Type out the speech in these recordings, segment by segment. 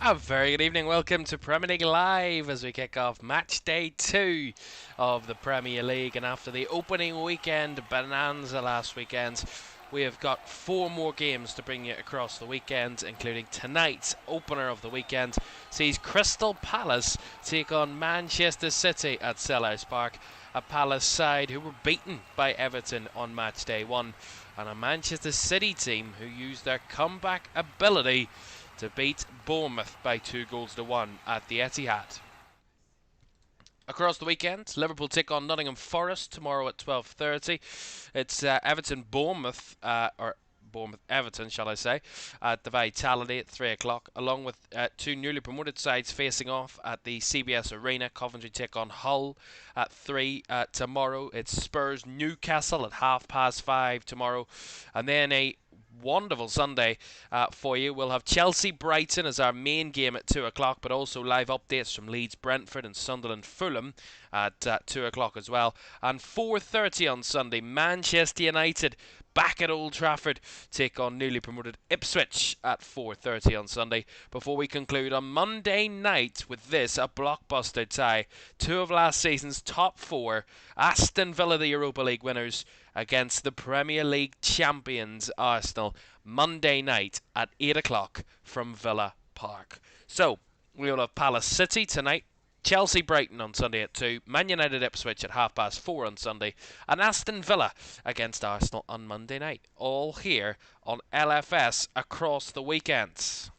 A very good evening. Welcome to Premier League Live as we kick off match day 2 of the Premier League. And after the opening weekend bonanza last weekend, we have got 4 more games to bring you across the weekend, including tonight's opener of the weekend sees Crystal Palace take on Manchester City at Selhurst Park. A Palace side who were beaten by Everton on match day 1, and a Manchester City team who used their comeback ability to beat Bournemouth by 2-1 at the Etihad. Across the weekend, Liverpool take on Nottingham Forest tomorrow at 12:30. It's Everton-Bournemouth, or Bournemouth-Everton, shall I say, at the Vitality at 3 o'clock, along with 2 newly promoted sides facing off at the CBS Arena. Coventry take on Hull at 3 tomorrow. It's Spurs-Newcastle at 5:30 tomorrow, and then a wonderful Sunday for you. We'll have Chelsea-Brighton as our main game at 2 o'clock, but also live updates from Leeds-Brentford and Sunderland-Fulham at 2 o'clock as well. And 4:30 on Sunday, Manchester United back at Old Trafford take on newly promoted Ipswich at 4:30 on Sunday, before we conclude on Monday night with this, a blockbuster tie. 2 of last season's top 4, Aston Villa, the Europa League winners, against the Premier League champions Arsenal, Monday night at 8 o'clock from Villa Park. So, we'll have Palace City tonight, Chelsea Brighton on Sunday at 2, Man United Ipswich at 4:30 on Sunday, and Aston Villa against Arsenal on Monday night. All here on LFS across the weekends.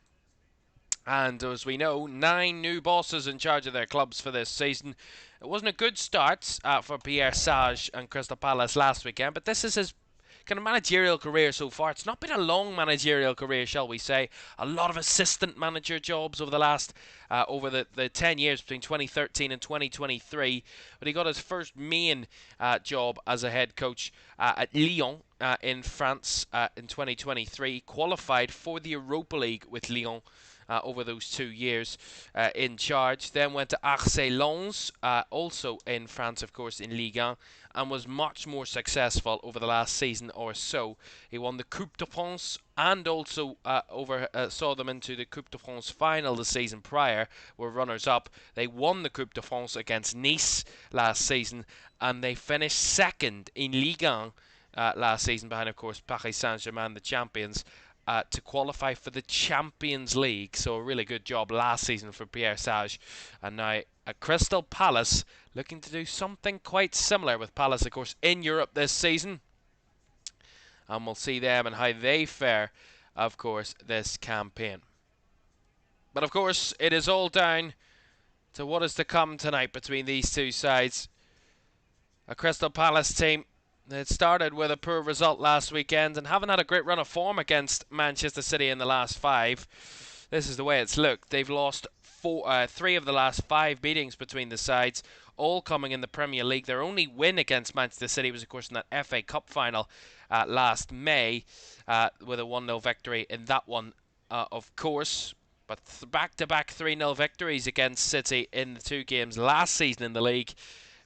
And as we know, 9 new bosses in charge of their clubs for this season. It wasn't a good start for Pierre Sage and Crystal Palace last weekend, but this is his kind of managerial career so far. It's not been a long managerial career, shall we say. A lot of assistant manager jobs over the last, over the 10 years between 2013 and 2023. But he got his first main job as a head coach at Lyon in France in 2023. Qualified for the Europa League with Lyon over those 2 years in charge. Then went to RC Lens, also in France, of course, in Ligue 1, and was much more successful over the last season or so. He won the Coupe de France and also saw them into the Coupe de France final the season prior, were runners-up. They won the Coupe de France against Nice last season, and they finished second in Ligue 1 last season, behind, of course, Paris Saint-Germain, the champions, to qualify for the Champions League. So a really good job last season for Pierre Sage. And now at Crystal Palace, looking to do something quite similar, with Palace, of course, in Europe this season. And we'll see them and how they fare, of course, this campaign. But of course, it is all down to what is to come tonight between these two sides. A Crystal Palace team it started with a poor result last weekend and haven't had a great run of form against Manchester City in the last 5. This is the way it's looked. They've lost 3 of the last 5 meetings between the sides, all coming in the Premier League. Their only win against Manchester City was, of course, in that FA Cup final last May, with a 1-0 victory in that one, of course. But back-to-back 3-0 victories against City in the 2 games last season in the league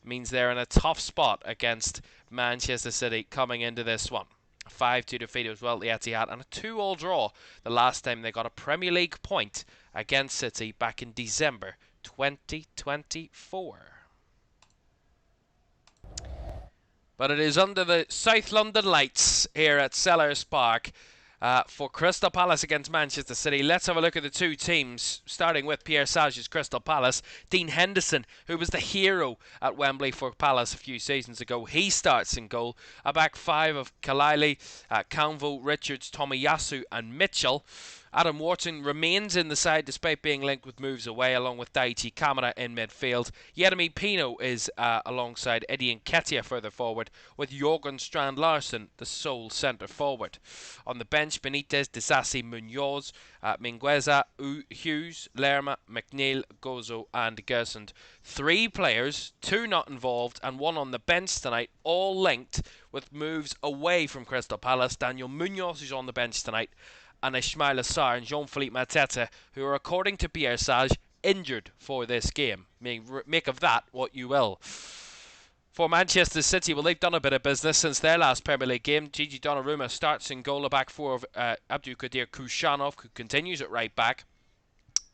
means they're in a tough spot against Manchester City coming into this one. 5-2 defeat as well at the Etihad, and a 2-2 draw the last time they got a Premier League point against City back in December 2024. But it is under the South London lights here at Selhurst Park for Crystal Palace against Manchester City. Let's have a look at the 2 teams, starting with Pierre Sage's Crystal Palace. Dean Henderson, who was the hero at Wembley for Palace a few seasons ago, he starts in goal. A back 5 of Kalili, Canvo, Richards, Tomiyasu and Mitchell. Adam Wharton remains in the side despite being linked with moves away, along with Daichi Kamara in midfield. Yeremi Pino is alongside Eddie Nketiah further forward, with Jorgen Strand Larsen the sole centre forward. On the bench, Benitez, Disasi, Munoz, Mingueza, Hughes, Lerma, McNeil, Gozo and Gersund. 3 players, 2 not involved and 1 on the bench tonight, all linked with moves away from Crystal Palace. Daniel Munoz is on the bench tonight, and Ismail Assar and Jean-Philippe Mateta, who are, according to Pierre Sage, injured for this game. Make of that what you will. For Manchester City, well, they've done a bit of business since their last Premier League game. Gigi Donnarumma starts in goal, a back 4 of Abdulkadir Kushanov, who continues at right back.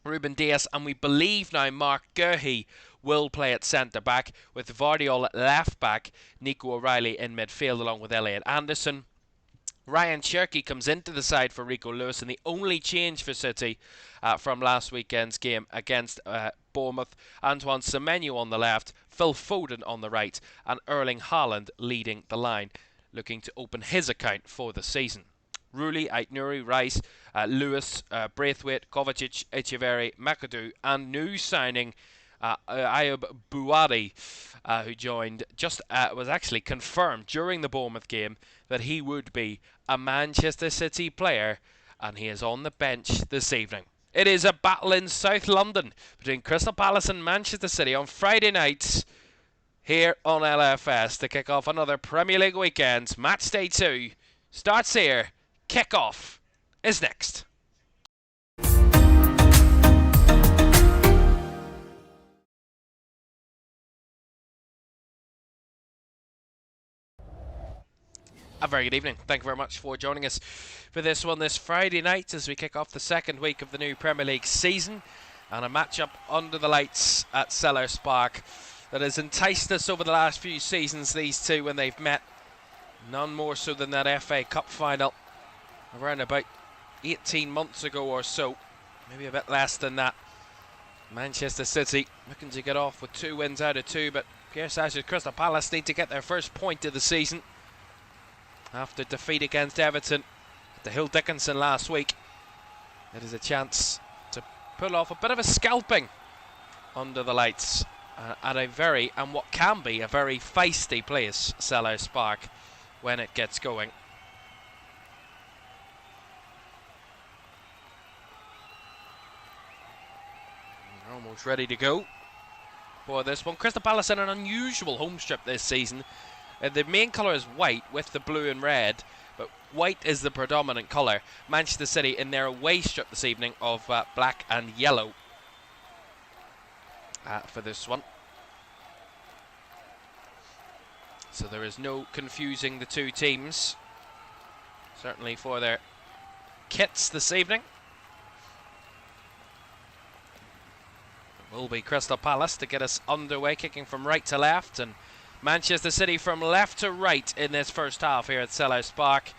Ruben Dias, and we believe now Mark Gurhey will play at centre-back, with Vardiol at left-back, Nico O'Reilly in midfield along with Elliot Anderson. Ryan Cherky comes into the side for Rico Lewis, and the only change for City from last weekend's game against Bournemouth. Antoine Semenyo on the left, Phil Foden on the right, and Erling Haaland leading the line, looking to open his account for the season. Rooley, Aitnuri, Rice, Lewis, Braithwaite, Kovacic, Echeverry, McAdoo, and new signing Ayub Bouadi, who joined, was actually confirmed during the Bournemouth game that he would be a Manchester City player, and he is on the bench this evening. It is a battle in South London between Crystal Palace and Manchester City on Friday nights here on LFS to kick off another Premier League weekend. Match day 2 starts here. Kick-off is next. A very good evening. Thank you very much for joining us for this one this Friday night as we kick off the second week of the new Premier League season, and a matchup under the lights at Selhurst Park that has enticed us over the last few seasons, these two, when they've met. None more so than that FA Cup final around about 18 months ago or so, maybe a bit less than that. Manchester City looking to get off with 2 wins out of 2, but Pierre Sage's Crystal Palace need to get their first point of the season after defeat against Everton at the Hill Dickinson last week. It is a chance to pull off a bit of a scalping under the lights at what can be a very feisty place, Selhurst Park, when it gets going. Almost ready to go for this one. Crystal Palace in an unusual home strip this season. The main colour is white with the blue and red, but white is the predominant colour. Manchester City in their away strip this evening of black and yellow for this one. So there is no confusing the two teams, certainly for their kits this evening. It will be Crystal Palace to get us underway, kicking from right to left, and Manchester City from left to right in this first half here at Selhurst Park,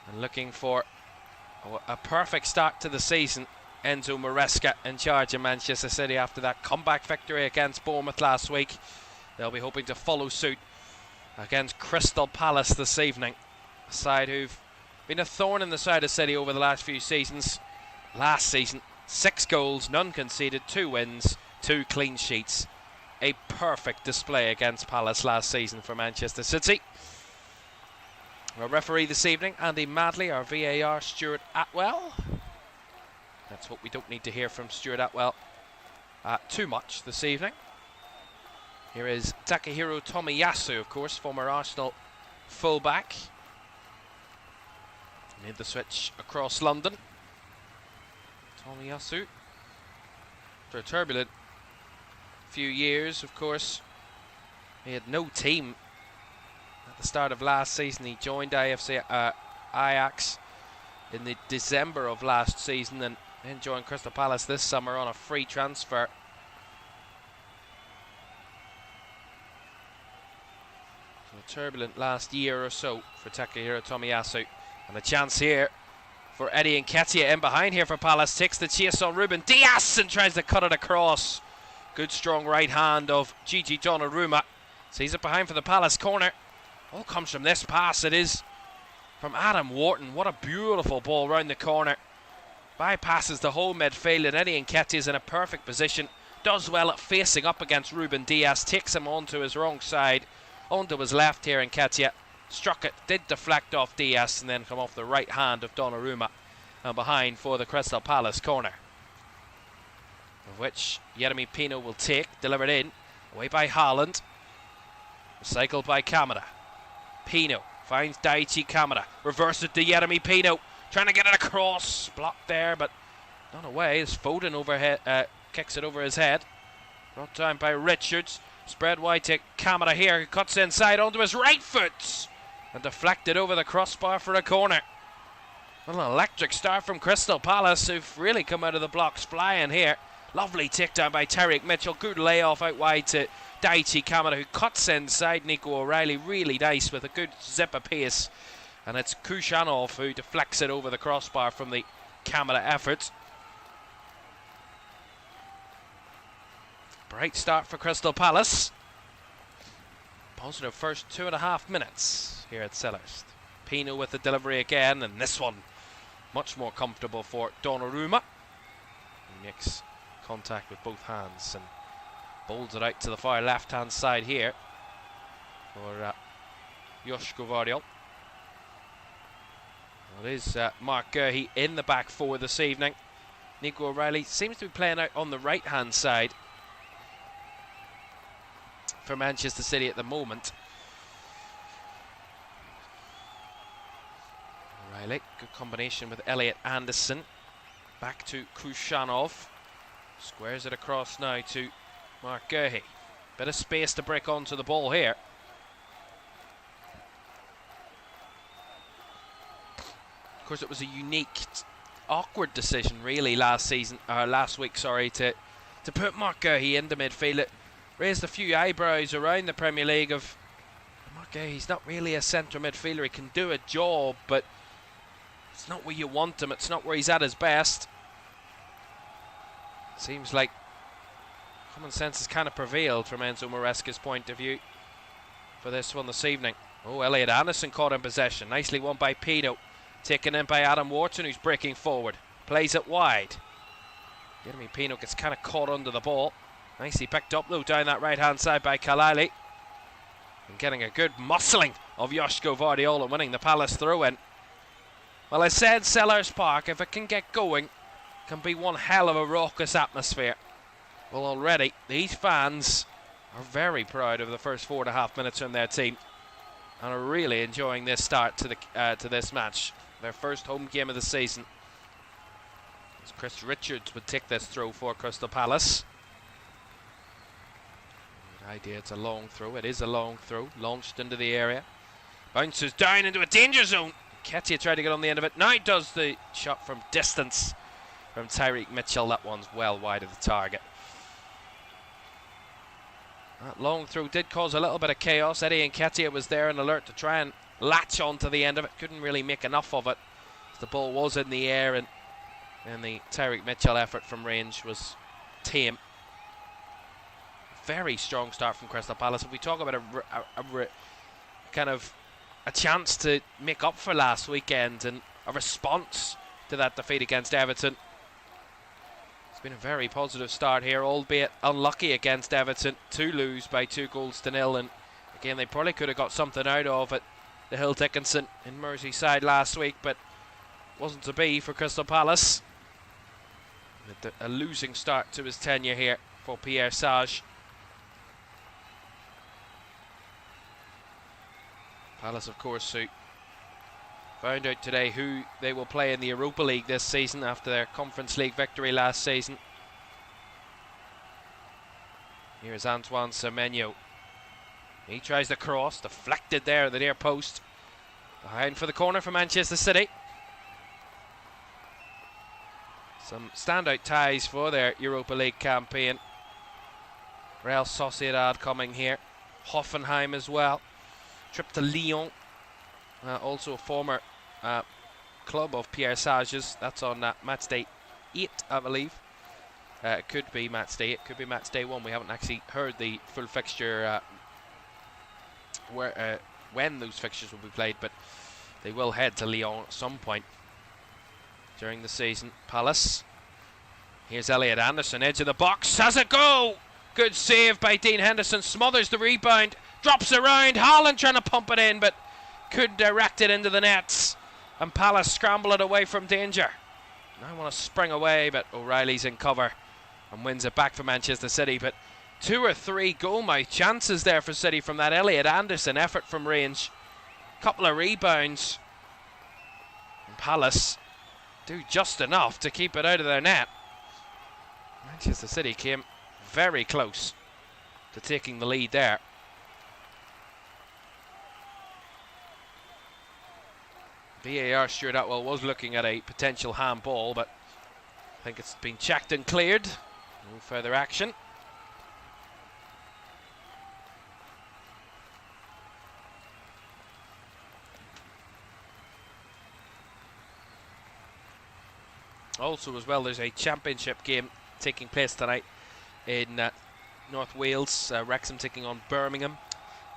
and looking for a perfect start to the season. Enzo Maresca in charge of Manchester City after that comeback victory against Bournemouth last week. They'll be hoping to follow suit against Crystal Palace this evening, a side who've been a thorn in the side of City over the last few seasons. Last season, 6 goals, none conceded, 2 wins, 2 clean sheets. A perfect display against Palace last season for Manchester City. Our referee this evening, Andy Madley. Our VAR, Stuart Atwell. That's what we don't need to hear from Stuart Atwell too much this evening. Here is Takahiro Tomiyasu, of course, former Arsenal fullback. Made the switch across London. Tomiyasu, after a turbulent few years, of course. He had no team at the start of last season. He joined Ajax in the December of last season, and then joined Crystal Palace this summer on a free transfer. So a turbulent last year or so for Takahiro Tomiyasu, and a chance here for Eddie Nketiah in behind here for Palace. Takes the chase on Ruben Dias and tries to cut it across. Good strong right hand of Gigi Donnarumma. Sees it behind for the Palace corner. All comes from this pass. It is from Adam Wharton. What a beautiful ball round the corner. Bypasses the whole midfield, and Eddie Nketiah is in a perfect position. Does well at facing up against Ruben Dias. Takes him onto his wrong side. Onto his left here, Nketiah. Struck it, did deflect off Dias, and then come off the right hand of Donnarumma. And behind for the Crystal Palace corner, of which Yeremy Pino will take, delivered in, away by Haaland, recycled by Kamara. Pino finds Daichi Kamara, reverses to Yeremy Pino, trying to get it across, blocked there, but not away as Foden overhead, kicks it over his head. Brought down by Richards, spread wide to Kamara here, who cuts inside onto his right foot, and deflected over the crossbar for a corner. An electric start from Crystal Palace, who've really come out of the blocks flying here. Lovely takedown by Tyreek Mitchell. Good layoff out wide to Daichi Kamada, who cuts inside Nico O'Reilly. Really nice with a good zip of pace. And it's Kushanov who deflects it over the crossbar from the Kamada effort. Bright start for Crystal Palace. Positive first 2.5 minutes here at Selhurst. Pino with the delivery again, and this one much more comfortable for Donnarumma. He makes contact with both hands and bowls it out to the far left hand side here for Joshko Vardiol. Well, it is Mark Gurhey in the back four this evening. Nico O'Reilly seems to be playing out on the right hand side for Manchester City at the moment. O'Reilly, good combination with Elliot Anderson. Back to Kushanov. Squares it across now to Mark Gurhey. Bit of space to break onto the ball here. Of course, it was a unique, awkward decision really last week, to put Mark Gurhey into midfield. It raised a few eyebrows around the Premier League of Mark Gurhey. He's not really a centre midfielder. He can do a job, but it's not where you want him. It's not where he's at his best. Seems like common sense has kind of prevailed from Enzo Maresca's point of view for this one this evening. Oh, Elliot Anderson caught in possession. Nicely won by Pino. Taken in by Adam Wharton, who's breaking forward. Plays it wide. Jeremy Pino gets kind of caught under the ball. Nicely picked up though down that right hand side by Kalali. And getting a good muscling of Joshko Vardiol and winning the Palace throw in. Well, I said Selhurst Park, if it can get going, can be one hell of a raucous atmosphere. Well, already these fans are very proud of the first 4.5 minutes from their team and are really enjoying this start to this match. Their first home game of the season. As Chris Richards would take this throw for Crystal Palace. Good idea, it's a long throw. It is a long throw, launched into the area. Bounces down into a danger zone. Ketia tried to get on the end of it. Now does the shot from distance from Tyreek Mitchell. That one's well wide of the target. That long throw did cause a little bit of chaos. Eddie Nketiah was there and alert to try and latch onto the end of it. Couldn't really make enough of it. The ball was in the air and the Tyreek Mitchell effort from range was tame. Very strong start from Crystal Palace. If we talk about a chance to make up for last weekend and a response to that defeat against Everton, it's been a very positive start here, albeit unlucky against Everton to lose by 2-0. And again, they probably could have got something out of it, the Hill Dickinson in Merseyside last week, but wasn't to be for Crystal Palace. A losing start to his tenure here for Pierre Sage. Palace, of course, who found out today who they will play in the Europa League this season after their Conference League victory last season. Here's Antoine Semenyo. He tries the cross, deflected there at the near post. Behind for the corner for Manchester City. Some standout ties for their Europa League campaign. Real Sociedad coming here. Hoffenheim as well. Trip to Lyon. Also a former club of Pierre Sage's. That's on match day 8, I believe. It could be match day 8, could be match day 1. We haven't actually heard the full fixture when those fixtures will be played, but they will head to Lyon at some point during the season. Palace. Here's Elliot Anderson, edge of the box, has a go! Good save by Dean Henderson, smothers the rebound, drops around, Haaland trying to pump it in, but couldn't direct it into the nets, and Palace scramble it away from danger. Now want to spring away, but O'Reilly's in cover and wins it back for Manchester City. But 2 or 3 goal-mouth chances there for City from that Elliot Anderson effort from range. Couple of rebounds, and Palace do just enough to keep it out of their net. Manchester City came very close to taking the lead there. VAR Stuart Atwell was looking at a potential handball, but I think it's been checked and cleared. No further action. Also as well, there's a championship game taking place tonight in North Wales. Wrexham taking on Birmingham.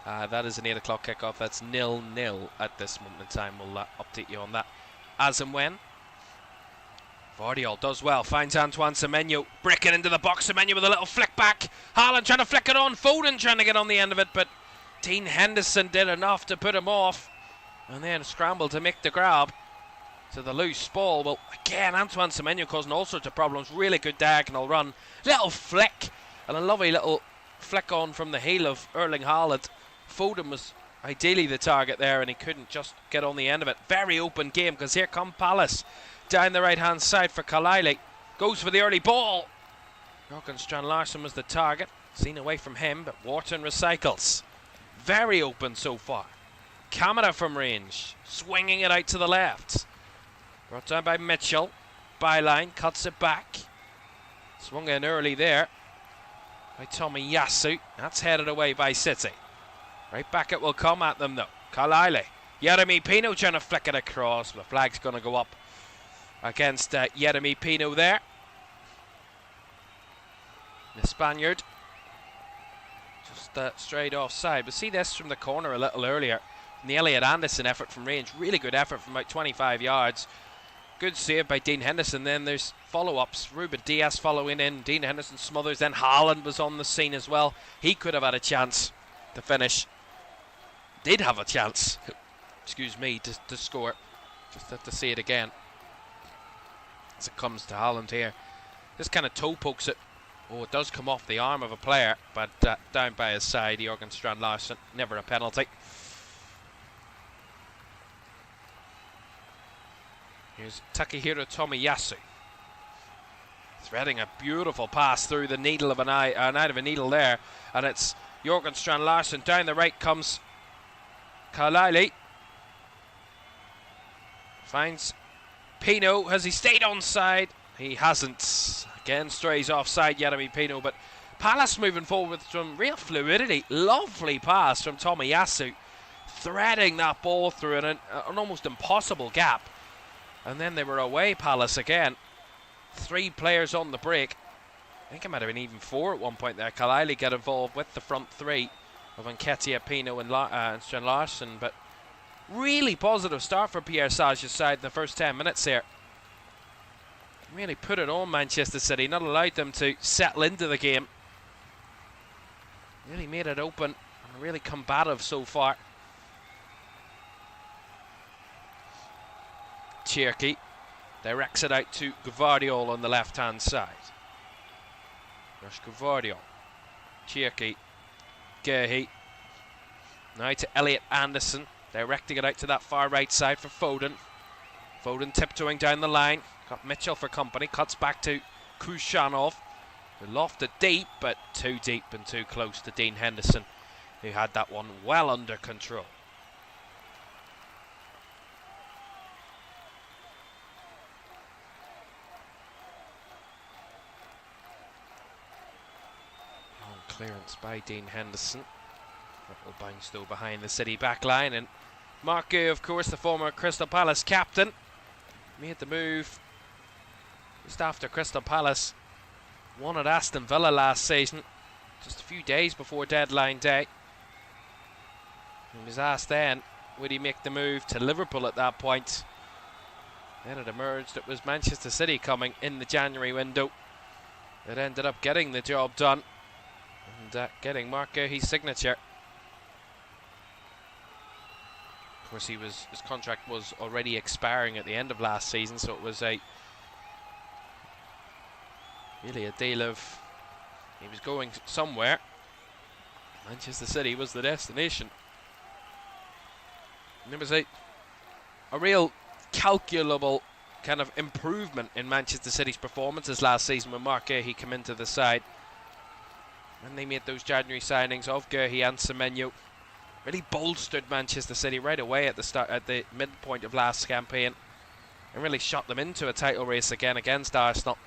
That is an 8 o'clock kickoff. That's 0-0 at this moment in time. We'll update you on that as and when. Vardiol does well, finds Antoine Semenyo, breaking into the box. Semenyo with a little flick back. Haaland trying to flick it on. Foden trying to get on the end of it, but Dean Henderson did enough to put him off, and then scrambled to make the grab to the loose ball. Well, again, Antoine Semenyo causing all sorts of problems. Really good diagonal run. Little flick, and a lovely little flick on from the heel of Erling Haaland. Foden was ideally the target there, and he couldn't just get on the end of it. Very open game, because here come Palace down the right hand side for Carlisle. Goes for the early ball. Jørgen Strand Larsen was the target, seen away from him, but Wharton recycles. Very open so far. Camera from range, swinging it out to the left. Brought down by Mitchell. Byline cuts it back. Swung in early there by Tomiyasu. That's headed away by City. Right back it will come at them though. Carlisle. Yeremy Pino trying to flick it across. The flag's going to go up against Yeremy Pino there. The Spaniard just straight offside. But see this from the corner a little earlier. And the Elliot Anderson effort from range. Really good effort from about 25 yards. Good save by Dean Henderson. Then there's follow-ups. Ruben Diaz following in. Dean Henderson smothers. Then Haaland was on the scene as well. He could have had a chance to finish. Did have a chance, excuse me, to score. Just have to see it again as it comes to Haaland here. Just kind of toe pokes it. Oh, it does come off the arm of a player, but down by his side, Jørgen Strand Larsen. Never a penalty. Here's Takehiro Tomiyasu, threading a beautiful pass through the needle of an eye, out of a needle there, and it's Jørgen Strand Larsen. Down the right comes Carlisle. Finds Pino. Has he stayed onside? He hasn't. Again strays offside, Yeremy Pino, but Palace moving forward with some real fluidity. Lovely pass from Tomiyasu, threading that ball through an almost impossible gap. And then they were away, Palace again. 3 players on the break. I think it might have been even 4 at one point there. Carlisle get involved with the front 3 of Nketiah, Pino and Strand Larsen. But really positive start for Pierre Sage's side in the first 10 minutes here. Really put it on Manchester City, not allowed them to settle into the game. Really made it open and really combative so far. Cherki directs it out to Gvardiol on the left hand side. There's Gvardiol. Cherki. Gehi. Now to Elliot Anderson, directing it out to that far right side for Foden. Foden tiptoeing down the line. Got Mitchell for company. Cuts back to Kushanov, who lofted deep, but too deep and too close to Dean Henderson, who had that one well under control. Long clearance by Dean Henderson. Little bounce though behind the City back line, and Mark Gué, of course, the former Crystal Palace captain, made the move just after Crystal Palace won at Aston Villa last season, just a few days before deadline day. He was asked then, would he make the move to Liverpool at that point? Then it emerged it was Manchester City coming in the January window. It ended up getting the job done and getting Mark Guéhi's signature. Of course, his contract was already expiring at the end of last season, so it was really a deal of he was going somewhere. Manchester City was the destination. And there was a real calculable kind of improvement in Manchester City's performances last season when Mark Guéhi came into the side. And they made those January signings of Guéhi and Semenyo. really bolstered Manchester City right away at the midpoint of last campaign, and really shot them into a title race again against Arsenal.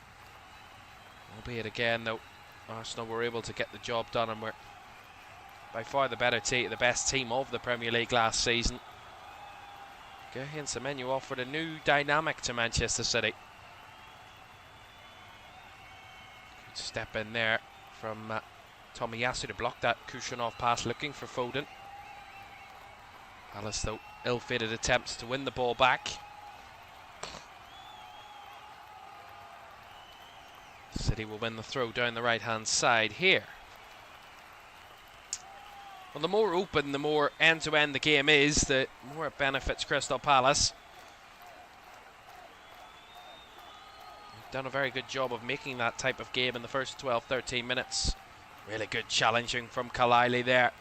Albeit again, though, Arsenal were able to get the job done and were by far the better team, the best team of the Premier League last season. Caoimhan Semenyo offered a new dynamic to Manchester City. Good step in there from Tomiyasu to block that Kushunov pass, looking for Foden. Palace, though, ill-fated attempts to win the ball back. City will win the throw down the right-hand side here. Well, the more open, the more end-to-end the game is, the more it benefits Crystal Palace. They've done a very good job of making that type of game in the first 12-13 minutes. Really good challenging from Kalili there,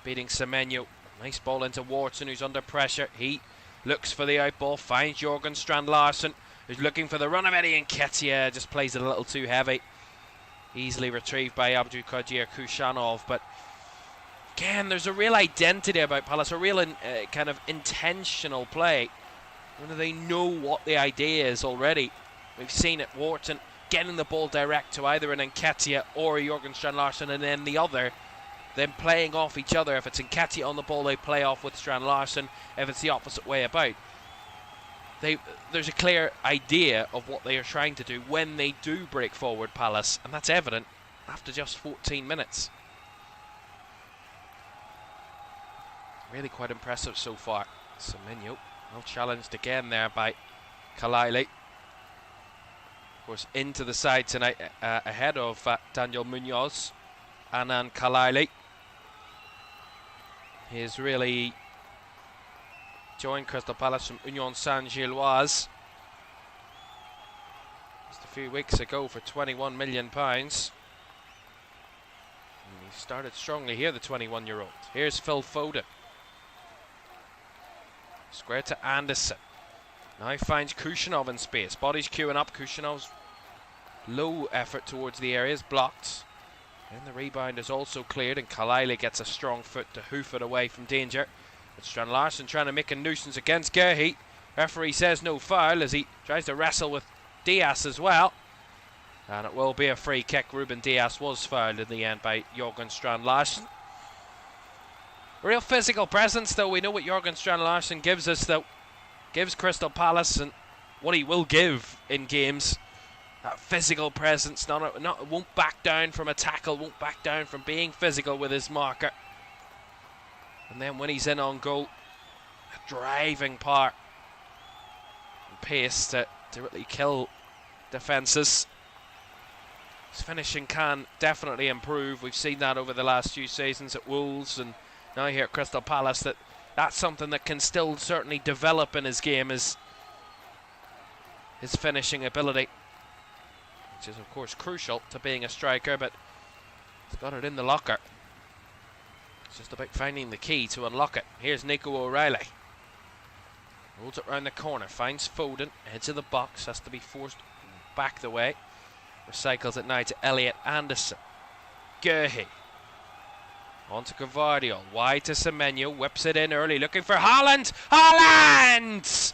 beating Semenyo. Nice ball into Wharton, who's under pressure. He looks for the out ball, finds Jorgen Strand-Larsen, who's looking for the run of Eddie Nketiah, just plays it a little too heavy. Easily retrieved by Abdulkadir Kushanov, but again, there's a real identity about Palace, a real kind of intentional play. They know what the idea is already. We've seen it, Wharton getting the ball direct to either an Nketiah or a Jorgen Strand-Larsen, and then the other, then playing off each other. If it's Nketiah on the ball, they play off with Strand-Larsen. If it's the opposite way about, there's a clear idea of what they are trying to do when they do break forward, Palace, and that's evident after just 14 minutes. Really quite impressive so far. Semenyo, well challenged again there by Kalili. Of course, into the side tonight ahead of Daniel Munoz. Anand Kalili. He has really joined Crystal Palace from Union Saint-Gilloise just a few weeks ago for £21 million. And he started strongly here, the 21-year-old. Here's Phil Foden. Square to Anderson. Now he finds Kushanov in space. Body's queuing up. Kushanov's low effort towards the area is blocked. And the rebound is also cleared, and Kalili gets a strong foot to hoof it away from danger. It's Strand-Larsen trying to make a nuisance against Guehi. Referee says no foul as he tries to wrestle with Diaz as well. And it will be a free kick. Ruben Diaz was fouled in the end by Jorgen Strand-Larsen. Real physical presence, though. We know what Jorgen Strand-Larsen gives us, though. Gives Crystal Palace, and what he will give in games. That physical presence, won't back down from a tackle, won't back down from being physical with his marker. And then when he's in on goal, a driving power and pace to really kill defences. His finishing can definitely improve. We've seen that over the last few seasons at Wolves and now here at Crystal Palace. That's something that can still certainly develop in his game, is his finishing ability, which is of course crucial to being a striker, but he's got it in the locker. It's just about finding the key to unlock it. Here's Nico O'Reilly. Rolls it round the corner, finds Foden, heads of the box, has to be forced back the way. Recycles it now to Elliot Anderson. Guehi. On to Gavardio, wide to Semenyo, whips it in early, looking for Haaland. Haaland!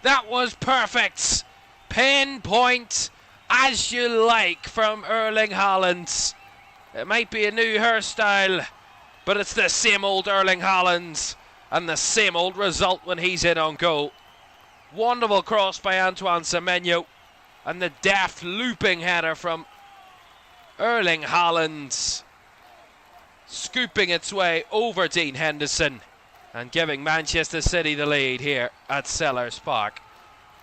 That was perfect. Pinpoint as you like from Erling Haaland. It might be a new hairstyle, but it's the same old Erling Haaland and the same old result when he's in on goal. Wonderful cross by Antoine Semenyo and the deft looping header from Erling Haaland, scooping its way over Dean Henderson and giving Manchester City the lead here at Selhurst Park.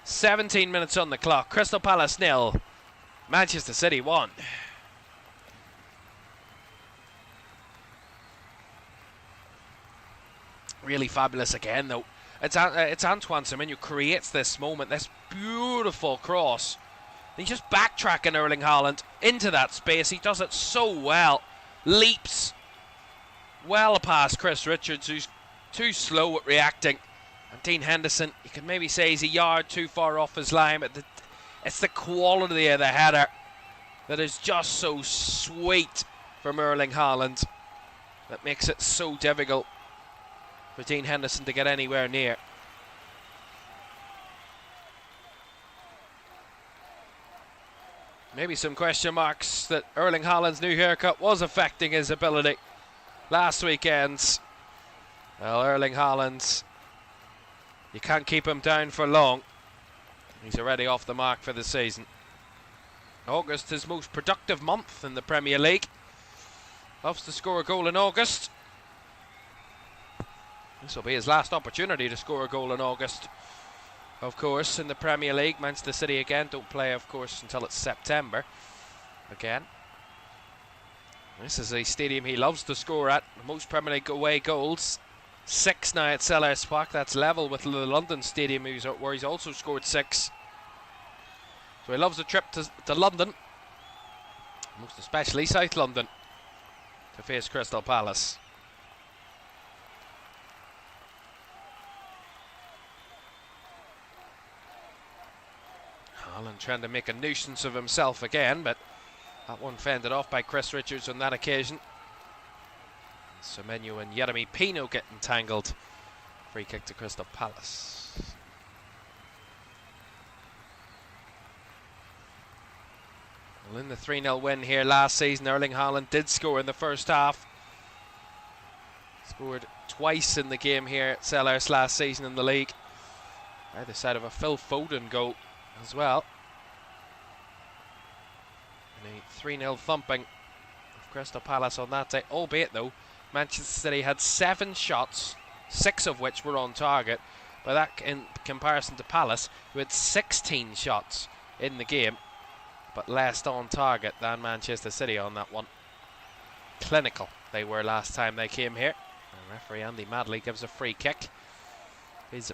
17 minutes on the clock. Crystal Palace 0, Manchester City 1. Really fabulous again, though. It's Antoine Semenyo who creates this moment, this beautiful cross. He's just backtracking Erling Haaland into that space. He does it so well. Leaps well past Chris Richards, who's too slow at reacting. And Dean Henderson, you could maybe say he's a yard too far off his line, but it's the quality of the header that is just so sweet from Erling Haaland that makes it so difficult for Dean Henderson to get anywhere near. Maybe some question marks that Erling Haaland's new haircut was affecting his ability last weekend. Well, Erling Haaland, you can't keep him down for long. He's already off the mark for the season. August, his most productive month in the Premier League. Loves to score a goal in August. This will be his last opportunity to score a goal in August. Of course, in the Premier League, Manchester City again don't play, of course, until it's September. Again. This is a stadium he loves to score at. The most Premier League away goals. 6 now at Selhurst Park. That's level with the London Stadium, where he's also scored 6. So he loves a trip to London. Most especially South London, to face Crystal Palace. Haaland trying to make a nuisance of himself again, but that one fended off by Chris Richards on that occasion. Semenyo and Yeremy Pino get entangled. Free kick to Crystal Palace. Well, in the 3-0 win here last season, Erling Haaland did score in the first half. Scored twice in the game here at Selhurst last season in the league. Either side of a Phil Foden goal as well. And a 3-0 thumping of Crystal Palace on that day, albeit though Manchester City had 7 shots, 6 of which were on target. But that in comparison to Palace, who had 16 shots in the game, but less on target than Manchester City on that one. Clinical they were last time they came here. And referee Andy Madley gives a free kick.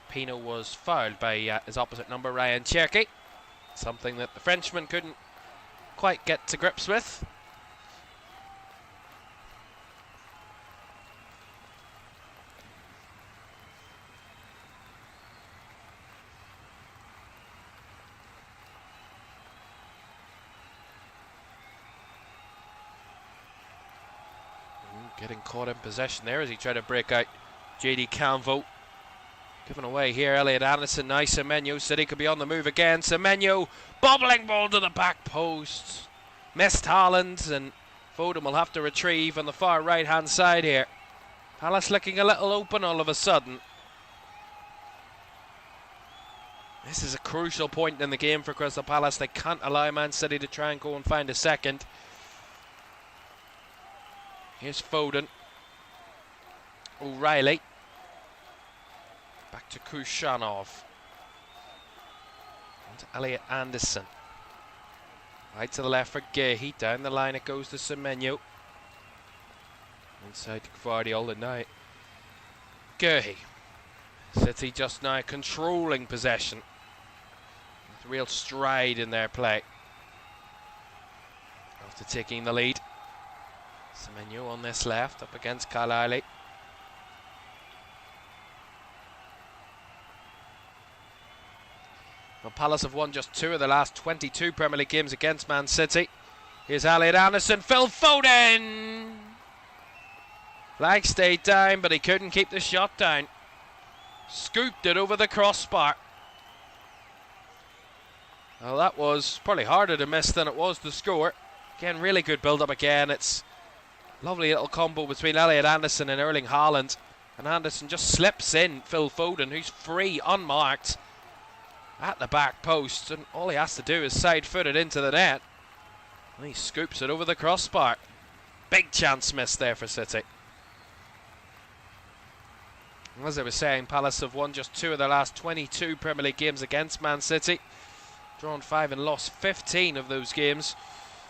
Pino was fouled by his opposite number, Ryan Cherky. Something that the Frenchman couldn't quite get to grips with. Getting caught in possession there as he tried to break out JD Canvo. Given away here, Elliot Anderson, nice. Semenyo, City could be on the move again. Semenyo, bobbling ball to the back post. Missed Haaland, and Foden will have to retrieve on the far right hand side here. Palace looking a little open all of a sudden. This is a crucial point in the game for Crystal Palace. They can't allow Man City to try and go and find a second. Here's Foden. O'Reilly. Back to Kushanov. And to Elliot Anderson. Right to the left for Gehi. Down the line it goes to Semenyo. Inside to Gvardiol, and now Gehi. City just now controlling possession. With real stride in their play. After taking the lead. Semenyo on this left, up against Carlisle. Well, Palace have won just 2 of the last 22 Premier League games against Man City. Here's Elliot Anderson, Phil Foden! Flag stayed down, but he couldn't keep the shot down. Scooped it over the crossbar. Well, that was probably harder to miss than it was to score. Again, really good build-up again. It's a lovely little combo between Elliot Anderson and Erling Haaland. And Anderson just slips in Phil Foden, who's free, unmarked, at the back post, and all he has to do is side-foot it into the net. And he scoops it over the crossbar. Big chance missed there for City. As I was saying, Palace have won just 2 of their last 22 Premier League games against Man City. Drawn 5 and lost 15 of those games.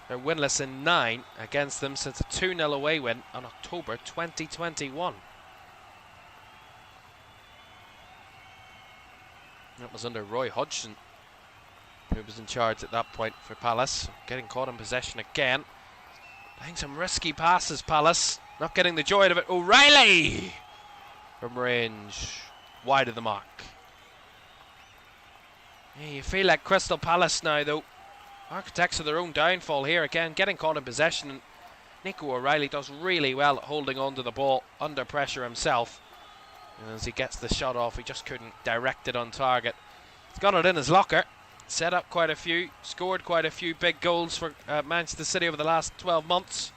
They're winless in 9 against them since a 2-0 away win on October 2021. That was under Roy Hodgson, who was in charge at that point for Palace. Getting caught in possession again. Playing some risky passes, Palace. Not getting the joy out of it. O'Reilly! From range. Wide of the mark. Yeah, you feel like Crystal Palace now, though. Architects of their own downfall here again. Getting caught in possession. And Nico O'Reilly does really well at holding on to the ball under pressure himself. And as he gets the shot off, he just couldn't direct it on target. He's got it in his locker. Set up quite a few, scored quite a few big goals for Manchester City over the last 12 months.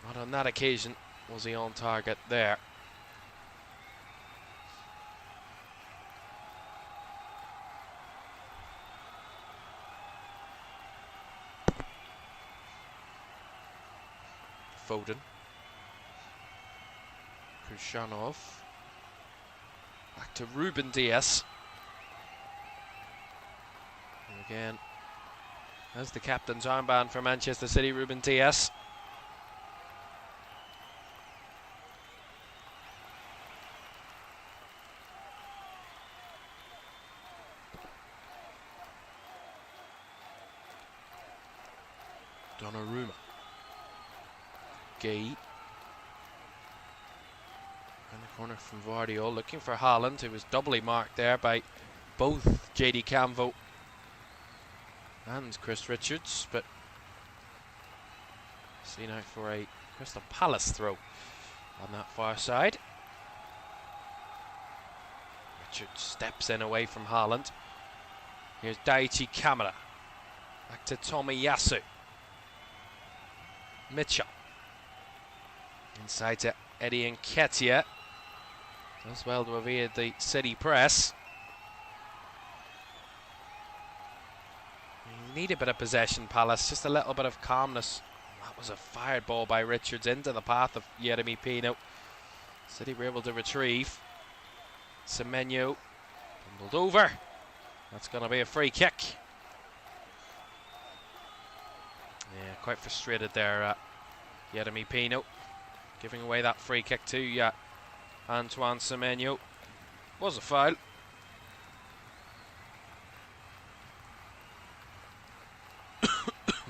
But on that occasion was he on target there. Foden. Khrushchanov. Back to Ruben Dias. And again, as the captain's armband for Manchester City, Ruben Dias. Donnarumma. Gay. In the corner from Vardiol, looking for Haaland, who was doubly marked there by both JD Camvo and Chris Richards, but seen out for a Crystal Palace throw on that far side. Richards steps in away from Haaland. Here's Daichi Kamara. Back to Tomiyasu. Mitchell. Inside to Eddie Nketiah. Does well to evade the City press. You need a bit of possession, Palace. Just a little bit of calmness. That was a fired ball by Richards into the path of Yeremy Pino. City were able to retrieve. Semenyo tumbled over. That's going to be a free kick. Yeah, quite frustrated there, Yeremy Pino. Giving away that free kick to Antoine Semenyo. Was a foul.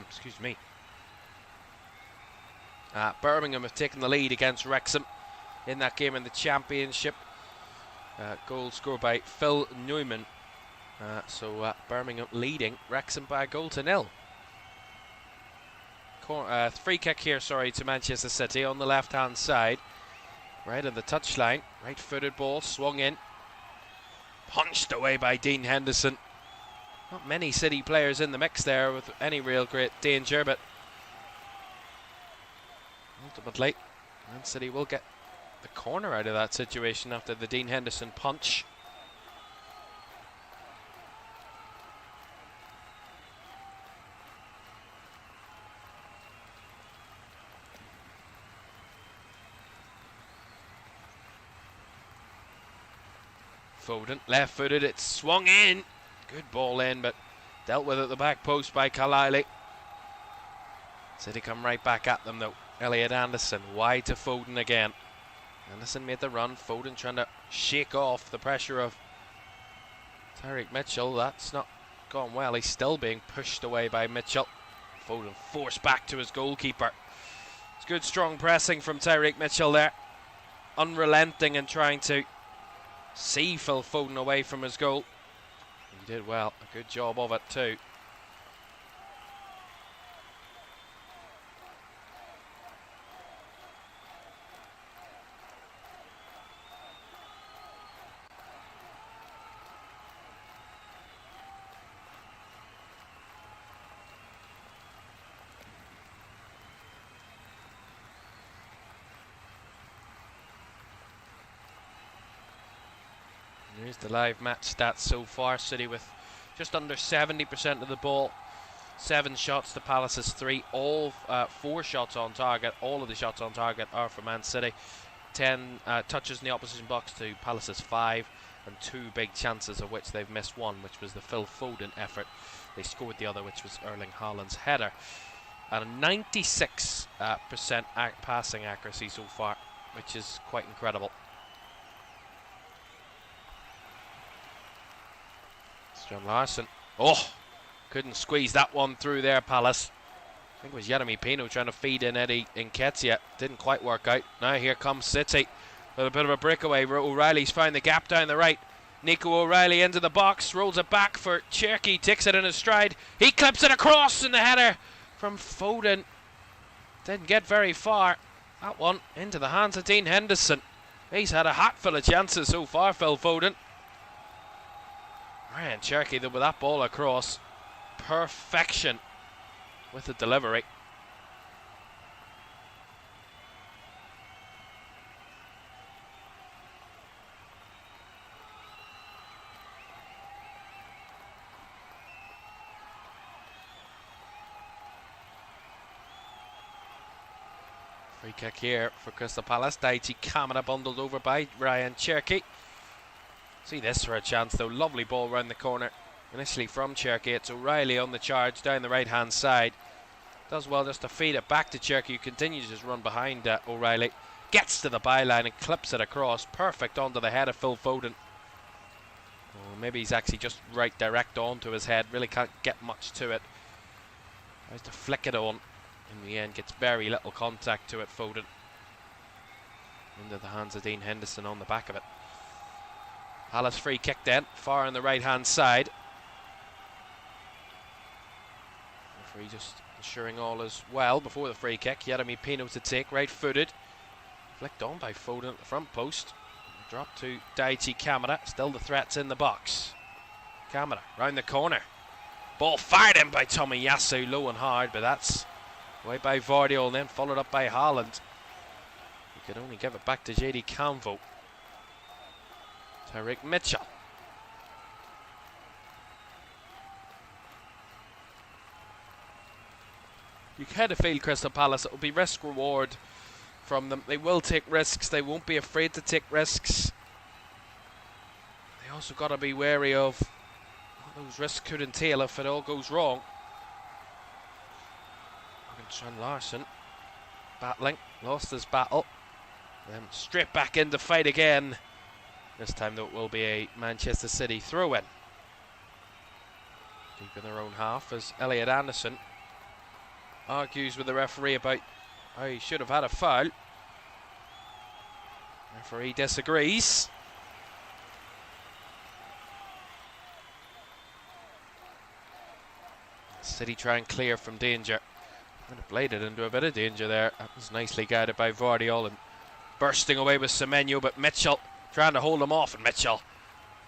Excuse me. Birmingham have taken the lead against Wrexham in that game in the Championship. Goal scored by Phil Newman. So Birmingham leading Wrexham by a goal to nil. Free kick here, to Manchester City on the left-hand side. Right on the touchline. Right-footed ball, swung in. Punched away by Dean Henderson. Not many City players in the mix there with any real great danger, but ultimately, Man City will get the corner out of that situation after the Dean Henderson punch. Foden, left-footed, it's swung in. Good ball in, but dealt with at the back post by Kalili. City come right back at them though. Elliot Anderson, wide to Foden again. Anderson made the run, Foden trying to shake off the pressure of Tyreek Mitchell. That's not gone well, he's still being pushed away by Mitchell. Foden forced back to his goalkeeper. It's good strong pressing from Tyreek Mitchell there. Unrelenting and trying to see Phil Foden away from his goal. He did well, a good job of it too. Here's the live match stats so far. City with just under 70% of the ball. 7 shots to Palace's 3. All 4 shots on target. All of the shots on target are for Man City. 10 touches in the opposition box to Palace's 5. And 2 big chances, of which they've missed 1, which was the Phil Foden effort. They scored the other, which was Erling Haaland's header. And a 96% passing accuracy so far, which is quite incredible. John Larson. Oh, couldn't squeeze that one through there, Palace. I think it was Yeremy Pino trying to feed in Eddie Nketiah. Didn't quite work out. Now here comes City with a bit of a breakaway. O'Reilly's found the gap down the right. Nico O'Reilly into the box, rolls it back for Cherky, takes it in his stride. He clips it across in the header from Foden. Didn't get very far. That one into the hands of Dean Henderson. He's had a hatful of chances so far, Phil Foden. Ryan Cherky though with that ball across. Perfection with the delivery. Free kick here for Crystal Palace. Daichi Kamara bundled over by Ryan Cherky. See this for a chance though. Lovely ball round the corner. Initially from Cherky. It's O'Reilly on the charge down the right hand side. Does well just to feed it back to Cherky, who continues to just run behind O'Reilly. Gets to the byline and clips it across. Perfect onto the head of Phil Foden. Oh, maybe he's actually just right direct onto his head. Really can't get much to it. Tries to flick it on. In the end, gets very little contact to it, Foden. Into the hands of Dean Henderson on the back of it. Palace free kick then, far on the right hand side. Referee just ensuring all is well before the free kick. Yeremy Pino to take, right footed. Flicked on by Foden at the front post. Drop to Daichi Kamara, still the threats in the box. Kamara round the corner. Ball fired in by Tomiyasu, low and hard, but that's away by Vardiol and then followed up by Haaland. He could only give it back to JD Canvo. Tyrick Mitchell. You kind of feel Crystal Palace, it will be risk reward from them. They will take risks, they won't be afraid to take risks. They also got to be wary of what those risks could entail if it all goes wrong. Trent Larson battling, lost his battle, then straight back into fight again. This time though it will be a Manchester City throw-in. Deep in their own half as Elliot Anderson argues with the referee about how he should have had a foul. Referee disagrees. City try and clear from danger. And it bladed into a bit of danger there. That was nicely guided by Vardiol and bursting away with Semenyo, but Mitchell trying to hold him off, and Mitchell,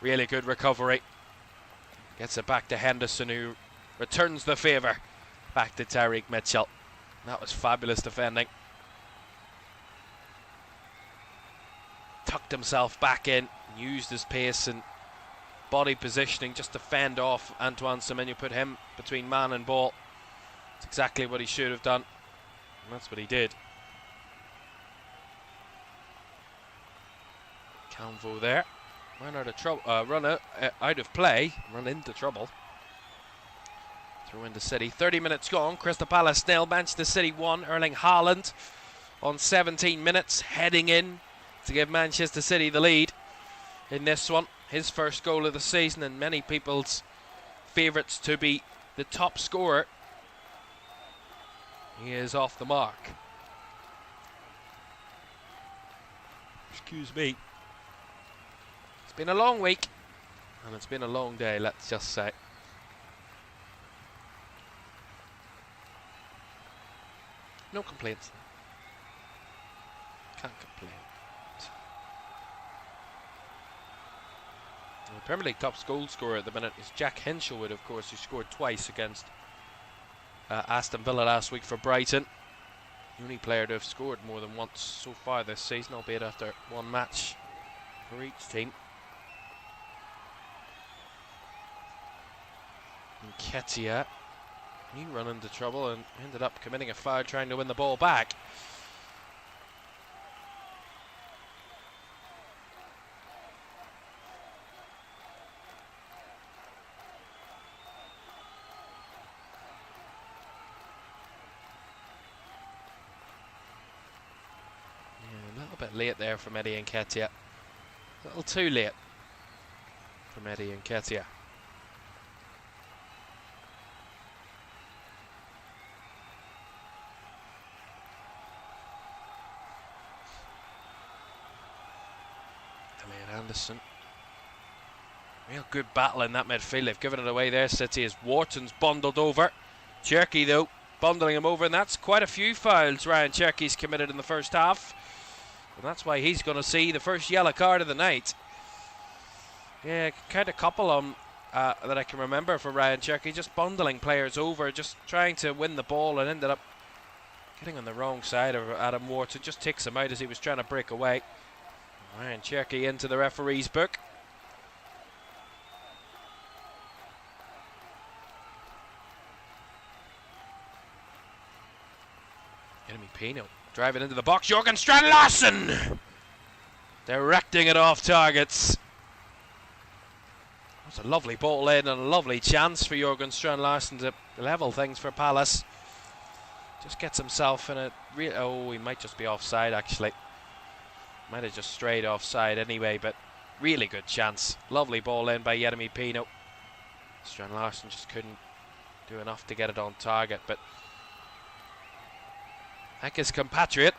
really good recovery. Gets it back to Henderson, who returns the favour back to Tyrick Mitchell. That was fabulous defending. Tucked himself back in, used his pace and body positioning just to fend off Antoine Semenyo, put him between man and ball. It's exactly what he should have done, and that's what he did. Canvo there, run out of trouble, out of play, run into trouble. Throw into City. 30 minutes gone. Crystal Palace 0, Manchester City 1. Erling Haaland on 17 minutes, heading in to give Manchester City the lead in this one. His first goal of the season, and many people's favourites to be the top scorer. He is off the mark. Excuse me. It's been a long week, and it's been a long day, let's just say. No complaints. Can't complain. The Premier League top goal scorer at the minute is Jack Hinshelwood, of course, who scored twice against Aston Villa last week for Brighton. The only player to have scored more than once so far this season, albeit after one match for each team. Nketiah, he ran into trouble and ended up committing a foul trying to win the ball back. Yeah, a little bit late there from Eddie Nketiah. A little too late from Eddie Nketiah. Anderson. Real good battle in that midfield. They've given it away there, City, as Wharton's bundled over. Cherky, though, bundling him over, and that's quite a few fouls Ryan Cherky's committed in the first half. And that's why he's going to see the first yellow card of the night. Yeah, count a couple on that I can remember for Ryan Cherky, just bundling players over, just trying to win the ball, and ended up getting on the wrong side of Adam Wharton. Just takes him out as he was trying to break away. Ryan Cherky into the referee's book. Enemy Pino driving into the box. Jorgen Strand-Larsen directing it off targets. That's a lovely ball in and a lovely chance for Jorgen Strand-Larsen to level things for Palace. Just gets himself in a real... Oh, he might just be offside actually. Might have just strayed offside anyway, but really good chance. Lovely ball in by Jeremy Pino. Strand-Larsen just couldn't do enough to get it on target, but like his compatriot,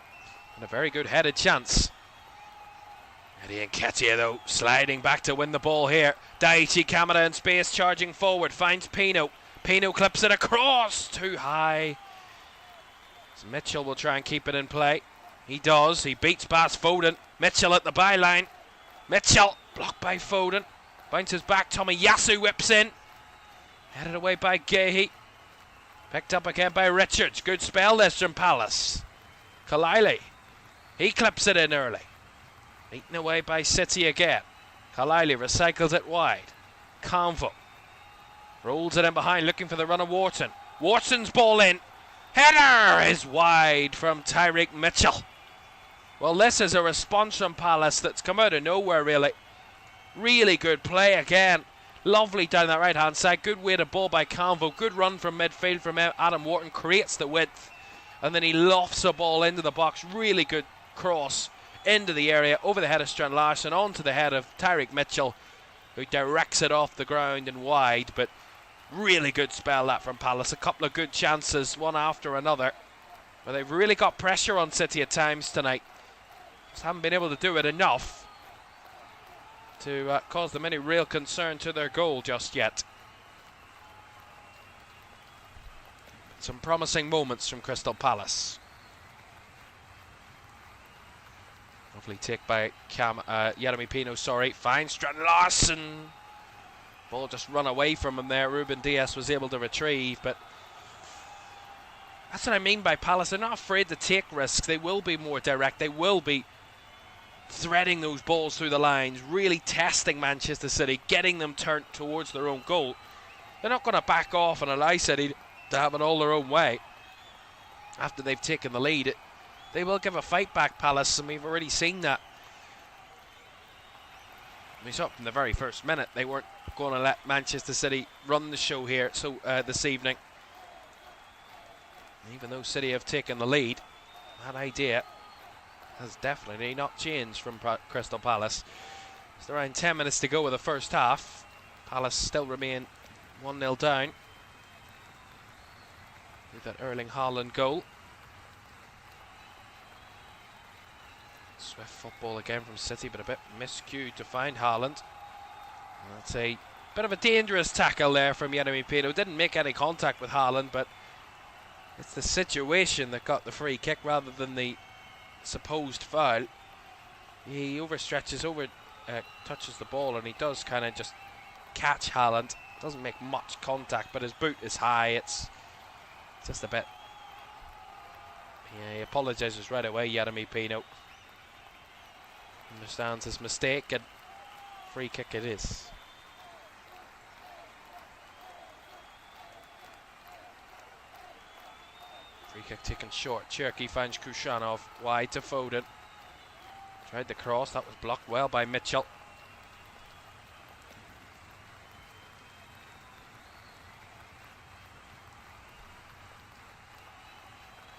and a very good headed chance. Eddie Nketiah though, sliding back to win the ball here. Daichi Kamada in space, charging forward, finds Pino. Pino clips it across, too high. So Mitchell will try and keep it in play. He does, he beats past Foden. Mitchell at the byline. Mitchell, blocked by Foden. Bounces back, Tommy Yasu whips in. Headed away by Gahey. Picked up again by Richards. Good spell this from Palace. Kalili, he clips it in early. Eaten away by City again. Kalili recycles it wide. Convo rolls it in behind, looking for the run of Wharton. Wharton's ball in. Header is wide from Tyreek Mitchell. Well, this is a response from Palace that's come out of nowhere, really. Really good play again. Lovely down that right-hand side. Good weighted ball by Convo. Good run from midfield from Adam Wharton. Creates the width. And then he lofts a ball into the box. Really good cross into the area. Over the head of Strand-Larsen. Onto the head of Tyreek Mitchell, who directs it off the ground and wide. But really good spell that from Palace. A couple of good chances, one after another. But they've really got pressure on City at times tonight. Just haven't been able to do it enough to cause them any real concern to their goal just yet. Some promising moments from Crystal Palace. Lovely take by Jeremy Pino, finds Strand-Larsen. Ball just run away from him there. Ruben Dias was able to retrieve, but that's what I mean by Palace. They're not afraid to take risks. They will be more direct. They will be threading those balls through the lines, really testing Manchester City, getting them turned towards their own goal. They're not going to back off and allow City to have it all their own way after they've taken the lead. They will give a fight back, Palace, and we've already seen that. We saw it from the very first minute. They weren't going to let Manchester City run the show here this evening. Even though City have taken the lead, that idea has definitely not changed from Crystal Palace. It's around 10 minutes to go with the first half. Palace still remain 1-0 down with that Erling Haaland goal. Swift football again from City, but a bit miscued to find Haaland. That's a bit of a dangerous tackle there from Jeremy Pino. Didn't make any contact with Haaland, but it's the situation that got the free kick rather than the supposed foul. He overstretches, touches the ball, and he does kind of just catch Haaland. Doesn't make much contact, but his boot is high. It's just a bit. Yeah, he apologises right away, Jeremy Pino. Understands his mistake, and free kick it is. Free kick taken short. Cherky finds Khrushchev wide to Foden. Tried the cross, that was blocked well by Mitchell.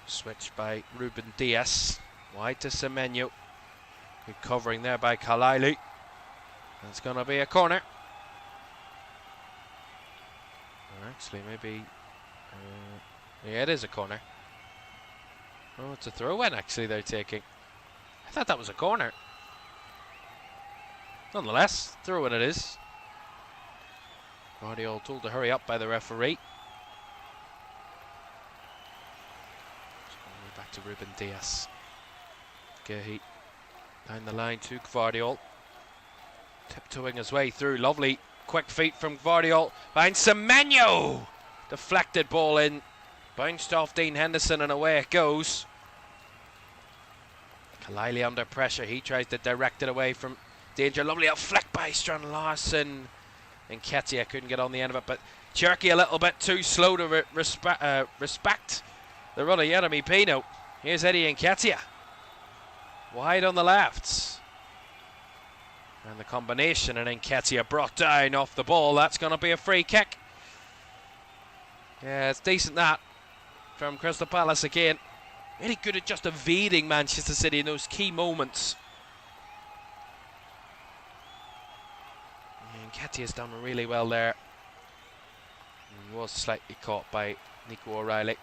Switch by Ruben Dias. Wide to Semenyo. Good covering there by Kalili. That's going to be a corner. Or actually, maybe. Yeah, it is a corner. Oh, it's a throw-in actually they're taking. I thought that was a corner. Nonetheless, throw-in it is. Guardiola told to hurry up by the referee. Back to Ruben Diaz. Gehi down the line to Gvardiol. Tiptoeing his way through. Lovely quick feet from Gvardiol. Finds Semenyo. Deflected ball in. Bounced off Dean Henderson and away it goes. Kalili under pressure. He tries to direct it away from danger. Lovely out flick by Strand Larson. And Ketia couldn't get on the end of it, but Cherky a little bit too slow to respect the run of Jeremy Pino. Here's Eddie Nketiah. Wide on the left. And the combination, and Nketiah brought down off the ball. That's going to be a free kick. Yeah, it's decent that from Crystal Palace again. Really good at just evading Manchester City in those key moments. Nketiah's done really well there. He was slightly caught by Nico O'Reilly.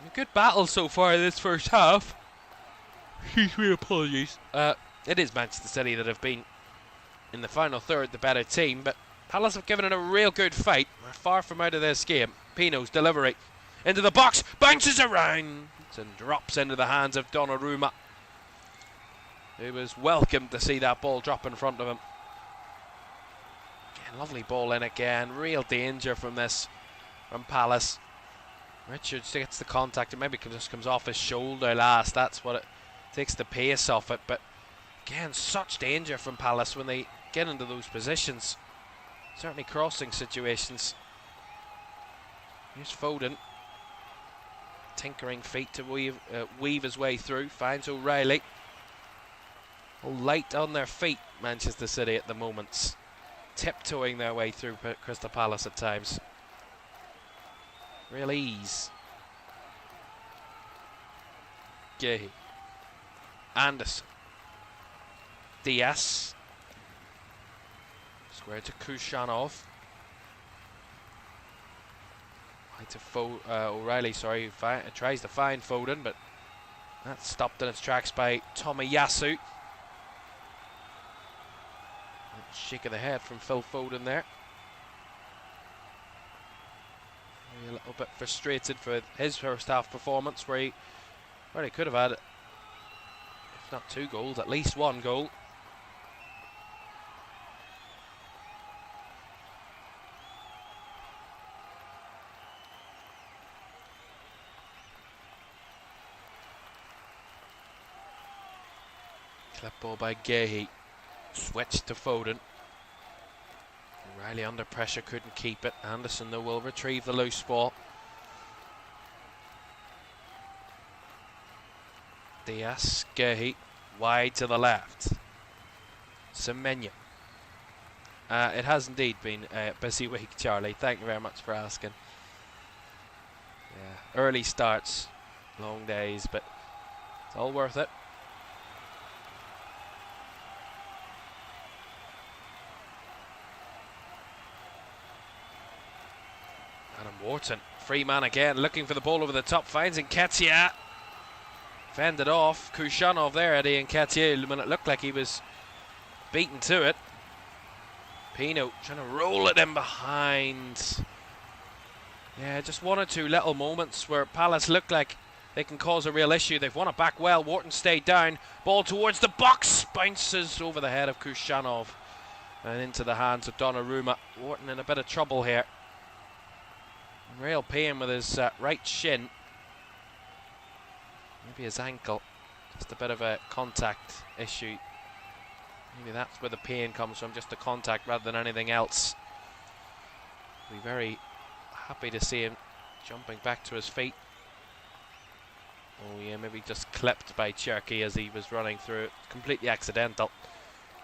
A good battle so far in this first half. Excuse me, apologies. It is Manchester City that have been in the final third the better team, but Palace have given it a real good fight. We're far from out of this game. Pino's delivery into the box, bounces around and drops into the hands of Donnarumma, who was welcomed to see that ball drop in front of him. Again, lovely ball in again. Real danger from this from Palace. Richards gets the contact. It maybe just comes off his shoulder last. That's what it takes the pace off it. But again, such danger from Palace when they get into those positions. Certainly crossing situations. Here's Foden. Tinkering feet to weave his way through. Finds O'Reilly. All light on their feet, Manchester City at the moment. Tiptoeing their way through Crystal Palace at times. Real ease. Gehi. Anderson. Diaz. Square to Kushanov. To O'Reilly, sorry, tries to find Foden, but that's stopped in its tracks by Tomiyasu. Shake of the head from Phil Foden there. Maybe a little bit frustrated for his first half performance, where he could have had, if not 2 goals, at least 1 goal. Clip ball by Gehi. Switch to Foden. O'Reilly under pressure, couldn't keep it. Anderson though will retrieve the loose ball. Diaz, Gehi, wide to the left. Semenyo. It has indeed been a busy week, Charlie. Thank you very much for asking. Yeah, early starts, long days, but it's all worth it. Adam Wharton, free man again, looking for the ball over the top, finds Nketiah. Fended off. Kushanov there, Eddie Nketiah, when it looked like he was beaten to it. Pino trying to roll it in behind. Yeah, just 1 or 2 little moments where Palace look like they can cause a real issue. They've won it back well. Wharton stayed down. Ball towards the box. Bounces over the head of Kushanov and into the hands of Donnarumma. Wharton in a bit of trouble here. Real pain with his right shin. Maybe his ankle. Just a bit of a contact issue. Maybe that's where the pain comes from, just the contact rather than anything else. Be very happy to see him jumping back to his feet. Oh yeah, maybe just clipped by Cherky as he was running through it. Completely accidental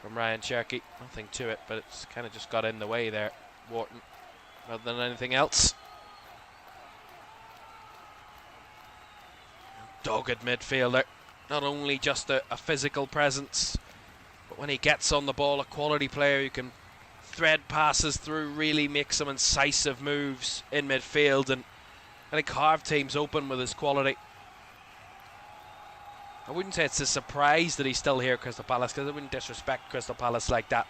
from Ryan Cherky. Nothing to it, but it's kind of just got in the way there, Wharton, rather than anything else. Dogged midfielder. Not only just a physical presence, but when he gets on the ball, a quality player who can thread passes through, really make some incisive moves in midfield, and he carve teams open with his quality. I wouldn't say it's a surprise that he's still here at Crystal Palace, because I wouldn't disrespect Crystal Palace like that.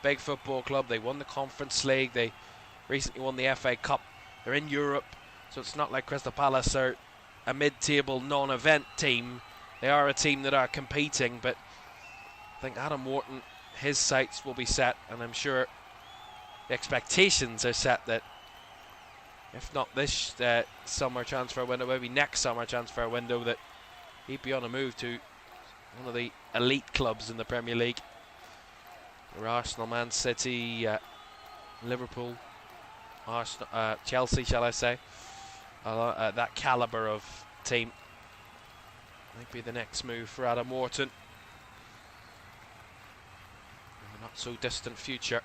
big football club. They won the Conference League. They recently won the FA Cup. They're in Europe, so it's not like Crystal Palace are a mid-table non-event team. They are a team that are competing, but I think Adam Wharton, his sights will be set, and I'm sure the expectations are set that if not this summer transfer window, maybe next summer transfer window, that he'd be on a move to one of the elite clubs in the Premier League. Arsenal, Man City, Liverpool, Arsenal, Chelsea, shall I say. That calibre of team might be the next move for Adam Wharton in the not so distant future.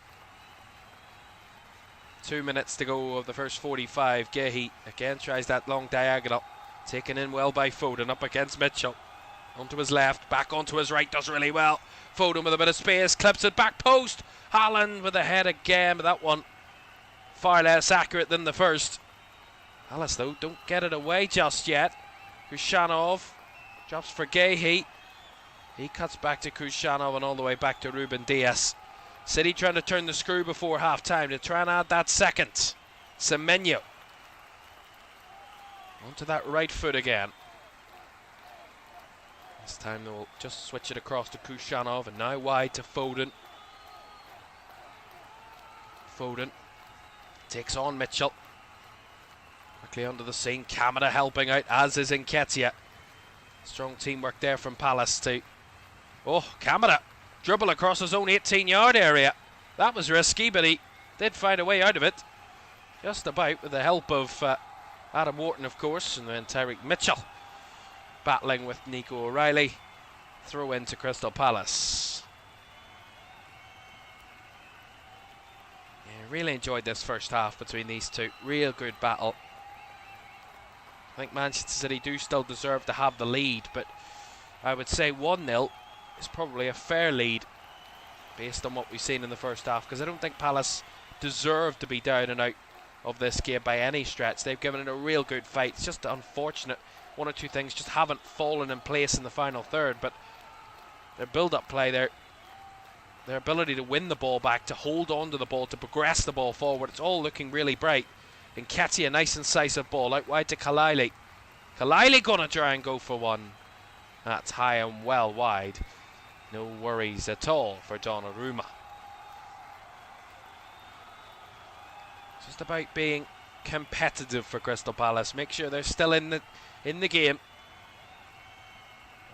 2 minutes to go of the first 45. Gehi again tries that long diagonal, taken in well by Foden, up against Mitchell. Onto his left, back onto his right, does really well. Foden with a bit of space, clips it back post. Haaland with a head again, but that one far less accurate than the first. Palace though don't get it away just yet. Kushanov drops for Gehi. He cuts back to Kushanov and all the way back to Ruben Dias. City trying to turn the screw before half time to try and add that second. Semenyo onto that right foot again. This time they'll just switch it across to Kushanov, and now wide to Foden. Foden takes on Mitchell. Quickly under the scene, Kamada helping out, as is Nketiah. Strong teamwork there from Palace too. Oh, Kamada dribble across his own 18-yard area. That was risky, but he did find a way out of it. Just about, with the help of Adam Wharton, of course, and then Tyreek Mitchell battling with Nico O'Reilly. Throw into Crystal Palace. Yeah, really enjoyed this first half between these two. Real good battle. I think Manchester City do still deserve to have the lead, but I would say 1-0 is probably a fair lead based on what we've seen in the first half, because I don't think Palace deserve to be down and out of this game by any stretch. They've given it a real good fight. It's just unfortunate one or two things just haven't fallen in place in the final third, but their build-up play, their ability to win the ball back, to hold on to the ball, to progress the ball forward, it's all looking really bright. Nketiah, a nice incisive ball out wide to Kalaili. Kalaili gonna try and go for one. That's high and well wide. No worries at all for Donnarumma. Just about being competitive for Crystal Palace. Make sure they're still in the game,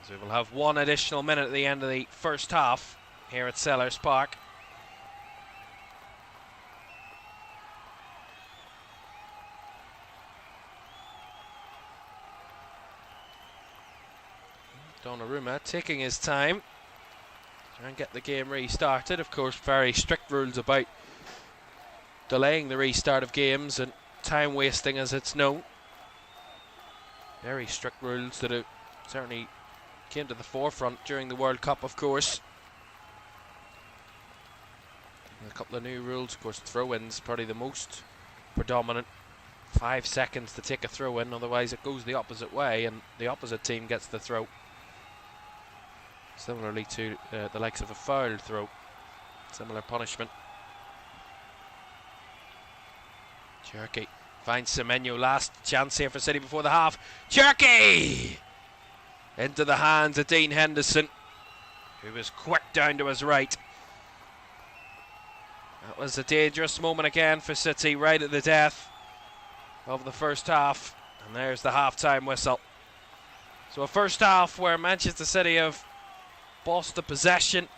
as we will have one additional minute at the end of the first half here at Selhurst Park. Donnarumma taking his time, try and get the game restarted. Of course, very strict rules about delaying the restart of games and time wasting, as it's known. Very strict rules that have certainly came to the forefront during the World Cup, of course. And a couple of new rules, of course. Throw-ins probably the most predominant. 5 seconds to take a throw-in, otherwise it goes the opposite way and the opposite team gets the throw. Similarly to the likes of a foul throw. Similar punishment. Cherky finds Semenyo, last chance here for City before the half. Cherky! Into the hands of Dean Henderson, who was quick down to his right. That was a dangerous moment again for City, right at the death of the first half. And there's the half-time whistle. So a first half where Manchester City have bossed the possession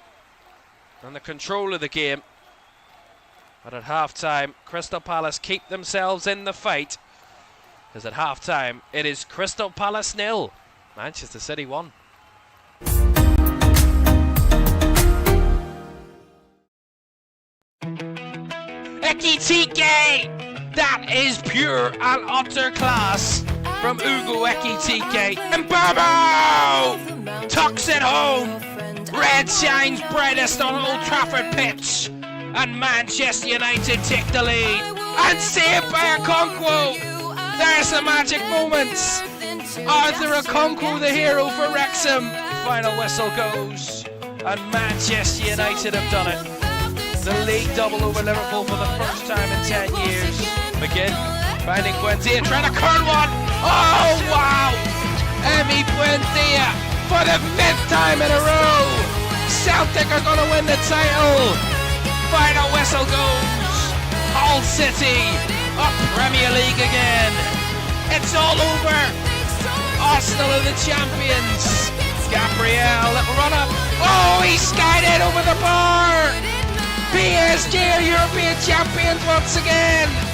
and the control of the game. But at half-time, Crystal Palace keep themselves in the fight, because at half-time it is Crystal Palace 0, Manchester City 1. Ekitike! That is pure and utter class from Ugo Ekitike. And Burbo tucks it home. Red shines brightest on Old Trafford pitch, and Manchester United take the lead. And saved by Okonkwo. There's the magic moments. Arthur Okonkwo, the hero for Wrexham. Final whistle goes, and Manchester United have done it. the league double over Liverpool for the first time in 10 years. McGinn finding Buendia, trying to curl one. Oh wow! Emi Buendia for the 5th time in a row. Celtic are going to win the title. Final whistle goes. Hull City up Premier League again. It's all over. Arsenal are the champions. Gabriel, little run up. Oh, he skied it over the bar. PSG are European champions once again.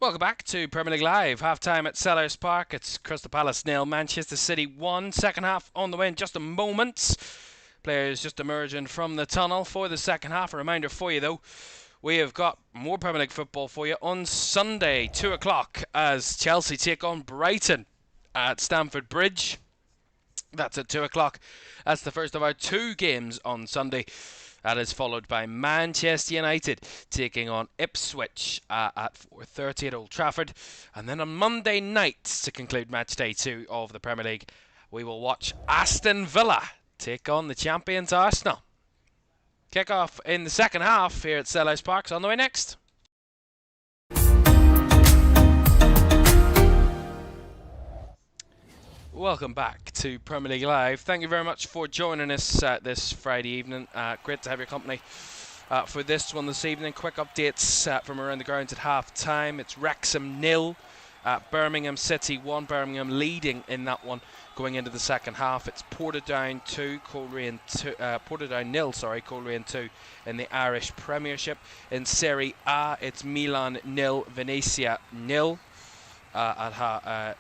Welcome back to Premier League Live. Half-time at Selhurst Park. It's Crystal Palace 0, Manchester City 1. Second half on the way in just a moment. Players just emerging from the tunnel for the second half. A reminder for you, though, we have got more Premier League football for you on Sunday, 2 o'clock, as Chelsea take on Brighton at Stamford Bridge. That's at 2 o'clock. That's the first of our two games on Sunday. That is followed by Manchester United taking on Ipswich at 4:30 at Old Trafford. And then on Monday night, to conclude match day 2 of the Premier League, we will watch Aston Villa take on the champions Arsenal. Kick-off in the second half here at Selhurst Park on the way next. Welcome back to Premier League Live. Thank you very much for joining us this Friday evening. Great to have your company for this one this evening. Quick updates from around the grounds at half-time. It's Wrexham 0, Birmingham City 1. Birmingham leading in that one going into the second half. It's Portadown 2, Coleraine 2. Portadown 0, Coleraine 2 in the Irish Premiership. In Serie A, it's Milan 0, Venezia 0.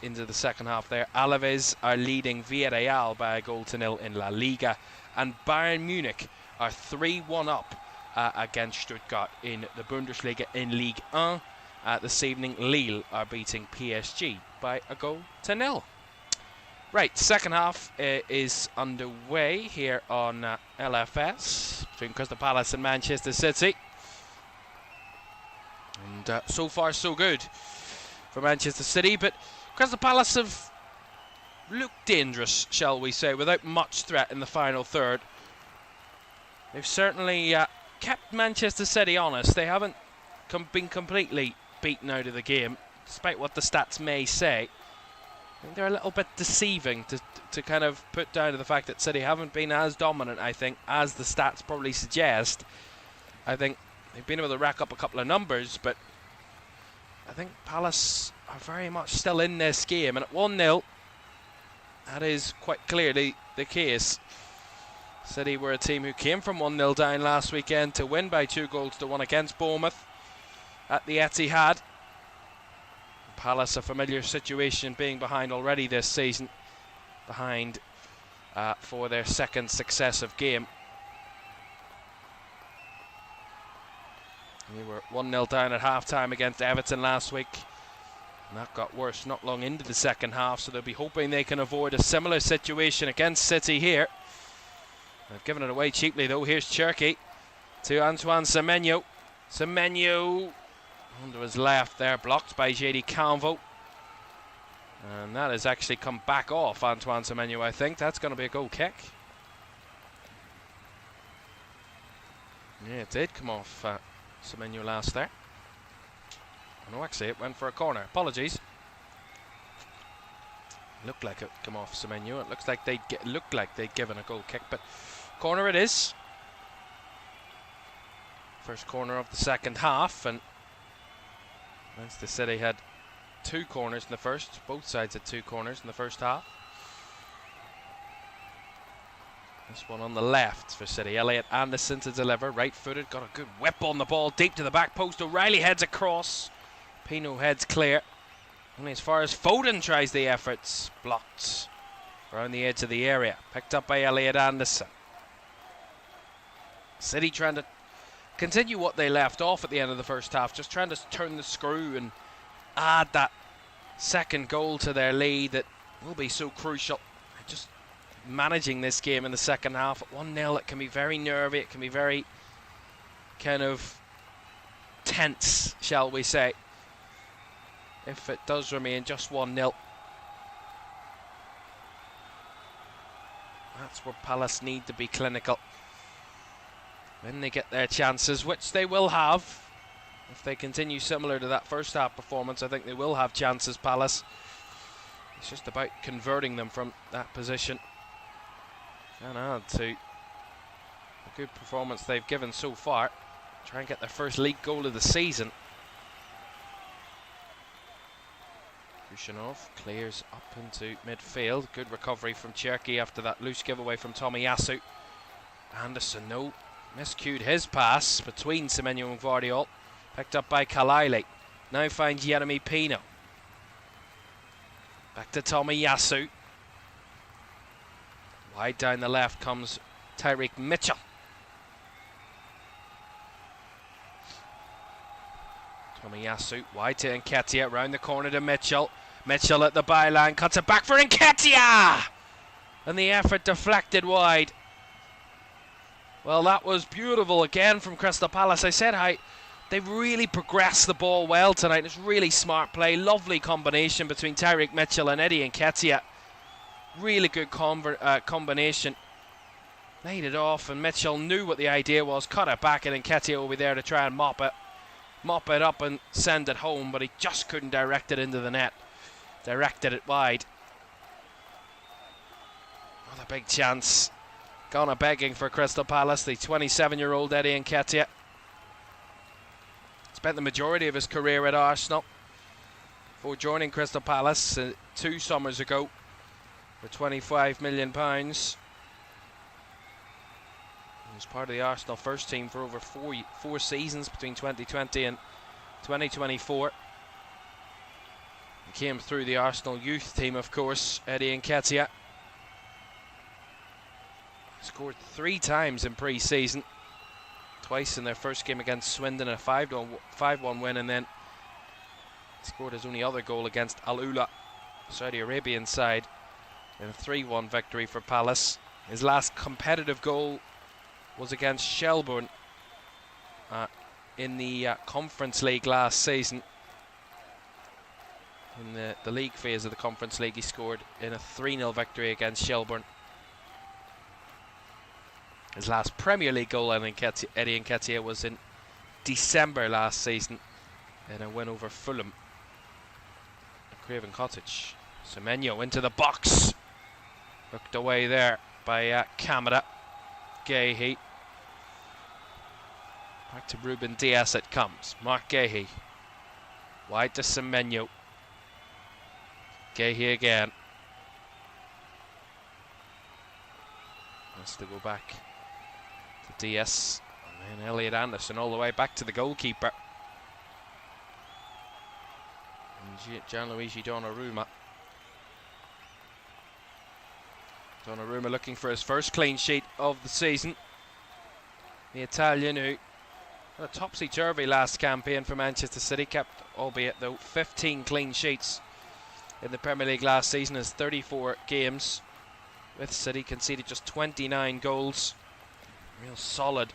Into the second half there. Alaves are leading Villarreal by a goal to 0 in La Liga, and Bayern Munich are 3-1 up against Stuttgart in the Bundesliga. In Ligue 1 this evening, Lille are beating PSG by a goal to 0. Right, second half is underway here on LFS between Crystal Palace and Manchester City, and so far so good for Manchester City, but Crystal Palace have looked dangerous, shall we say, without much threat in the final third. They've certainly kept Manchester City honest. They haven't been completely beaten out of the game, despite what the stats may say. I think they're a little bit deceiving to kind of put down to the fact that City haven't been as dominant, I think, as the stats probably suggest. I think they've been able to rack up a couple of numbers, but I think Palace are very much still in this game, and at 1-0, that is quite clearly the case. City were a team who came from 1-0 down last weekend to win by 2-1 against Bournemouth at the Etihad. Palace, a familiar situation, being behind already this season, behind for their second successive game. They were 1-0 down at half-time against Everton last week, and that got worse not long into the second half, so they'll be hoping they can avoid a similar situation against City here. They've given it away cheaply, though. Here's Cherki to Antoine Semenyo. Semenyo onto his left there, blocked by JD Calvo, and that has actually come back off Antoine Semenyo. I think that's going to be a goal kick. Yeah, it did come off Semenyo last there. Oh, no, actually it went for a corner. Apologies. Looked like it come off Semenyo. It looks like they'd given a goal kick, but corner it is. First corner of the second half, and Manchester City had 2 corners in the first. Both sides had 2 corners in the first half. This one on the left for City. Elliot Anderson to deliver. Right-footed. Got a good whip on the ball. Deep to the back post. O'Reilly heads across. Pino heads clear. Only as far as Foden tries the efforts. Blocked around the edge of the area. Picked up by Elliot Anderson. City trying to continue what they left off at the end of the first half. Just trying to turn the screw and add that second goal to their lead that will be so crucial. Just managing this game in the second half at 1-0, it can be very nervy, it can be very kind of tense, shall we say, if it does remain just 1-0. That's where Palace need to be clinical when they get their chances, which they will have. If they continue similar to that first half performance, I think they will have chances, Palace. It's just about converting them from that position and add to the good performance they've given so far. Try and get their first league goal of the season. Kushanov clears up into midfield. Good recovery from Cherky after that loose giveaway from Tomiyasu. Anderson, no, miscued his pass between Semenyo and Gvardiol. Picked up by Kalaili. Now finds Jeremy Pino. Back to Tomiyasu. Wide down the left comes Tyreek Mitchell. Tomiyasu wide to Nketiah. Round the corner to Mitchell. Mitchell at the byline. Cuts it back for Nketiah! And the effort deflected wide. Well, that was beautiful again from Crystal Palace. I said how they've really progressed the ball well tonight. It's really smart play. Lovely combination between Tyreek Mitchell and Eddie Nketiah. Really good combination. Laid it off, and Mitchell knew what the idea was. Cut it back, and Nketiah will be there to try and mop it up and send it home, but he just couldn't direct it into the net. Directed it wide. What a big chance. Gone a begging for Crystal Palace, the 27-year-old Eddie Nketiah. Spent the majority of his career at Arsenal before joining Crystal Palace 2 summers ago for £25 million. He was part of the Arsenal first team for over four seasons between 2020 and 2024. He came through the Arsenal youth team, of course, Eddie Nketiah. Scored 3 times in pre-season. Twice in their first game against Swindon, a 5-1 win, and then scored his only other goal against Al Ula, Saudi Arabian side, in a 3-1 victory for Palace. His last competitive goal was against Shelbourne in the Conference League last season. In the league phase of the Conference League, he scored in a 3-0 victory against Shelbourne. His last Premier League goal, Eddie Nketiah, was in December last season in a win over Fulham at Craven Cottage. Semenyo into the box. Hooked away there by Kamara. Gahey. Back to Ruben Diaz it comes. Mark Gahey. Wide to Semenyo. Gahey again. Has to go back to Diaz. And then Elliot Anderson all the way back to the goalkeeper. And Gianluigi Donnarumma. Donnarumma looking for his first clean sheet of the season. The Italian, who had a topsy-turvy last campaign for Manchester City, kept, albeit though, 15 clean sheets in the Premier League last season, as 34 games with City, conceded just 29 goals. Real solid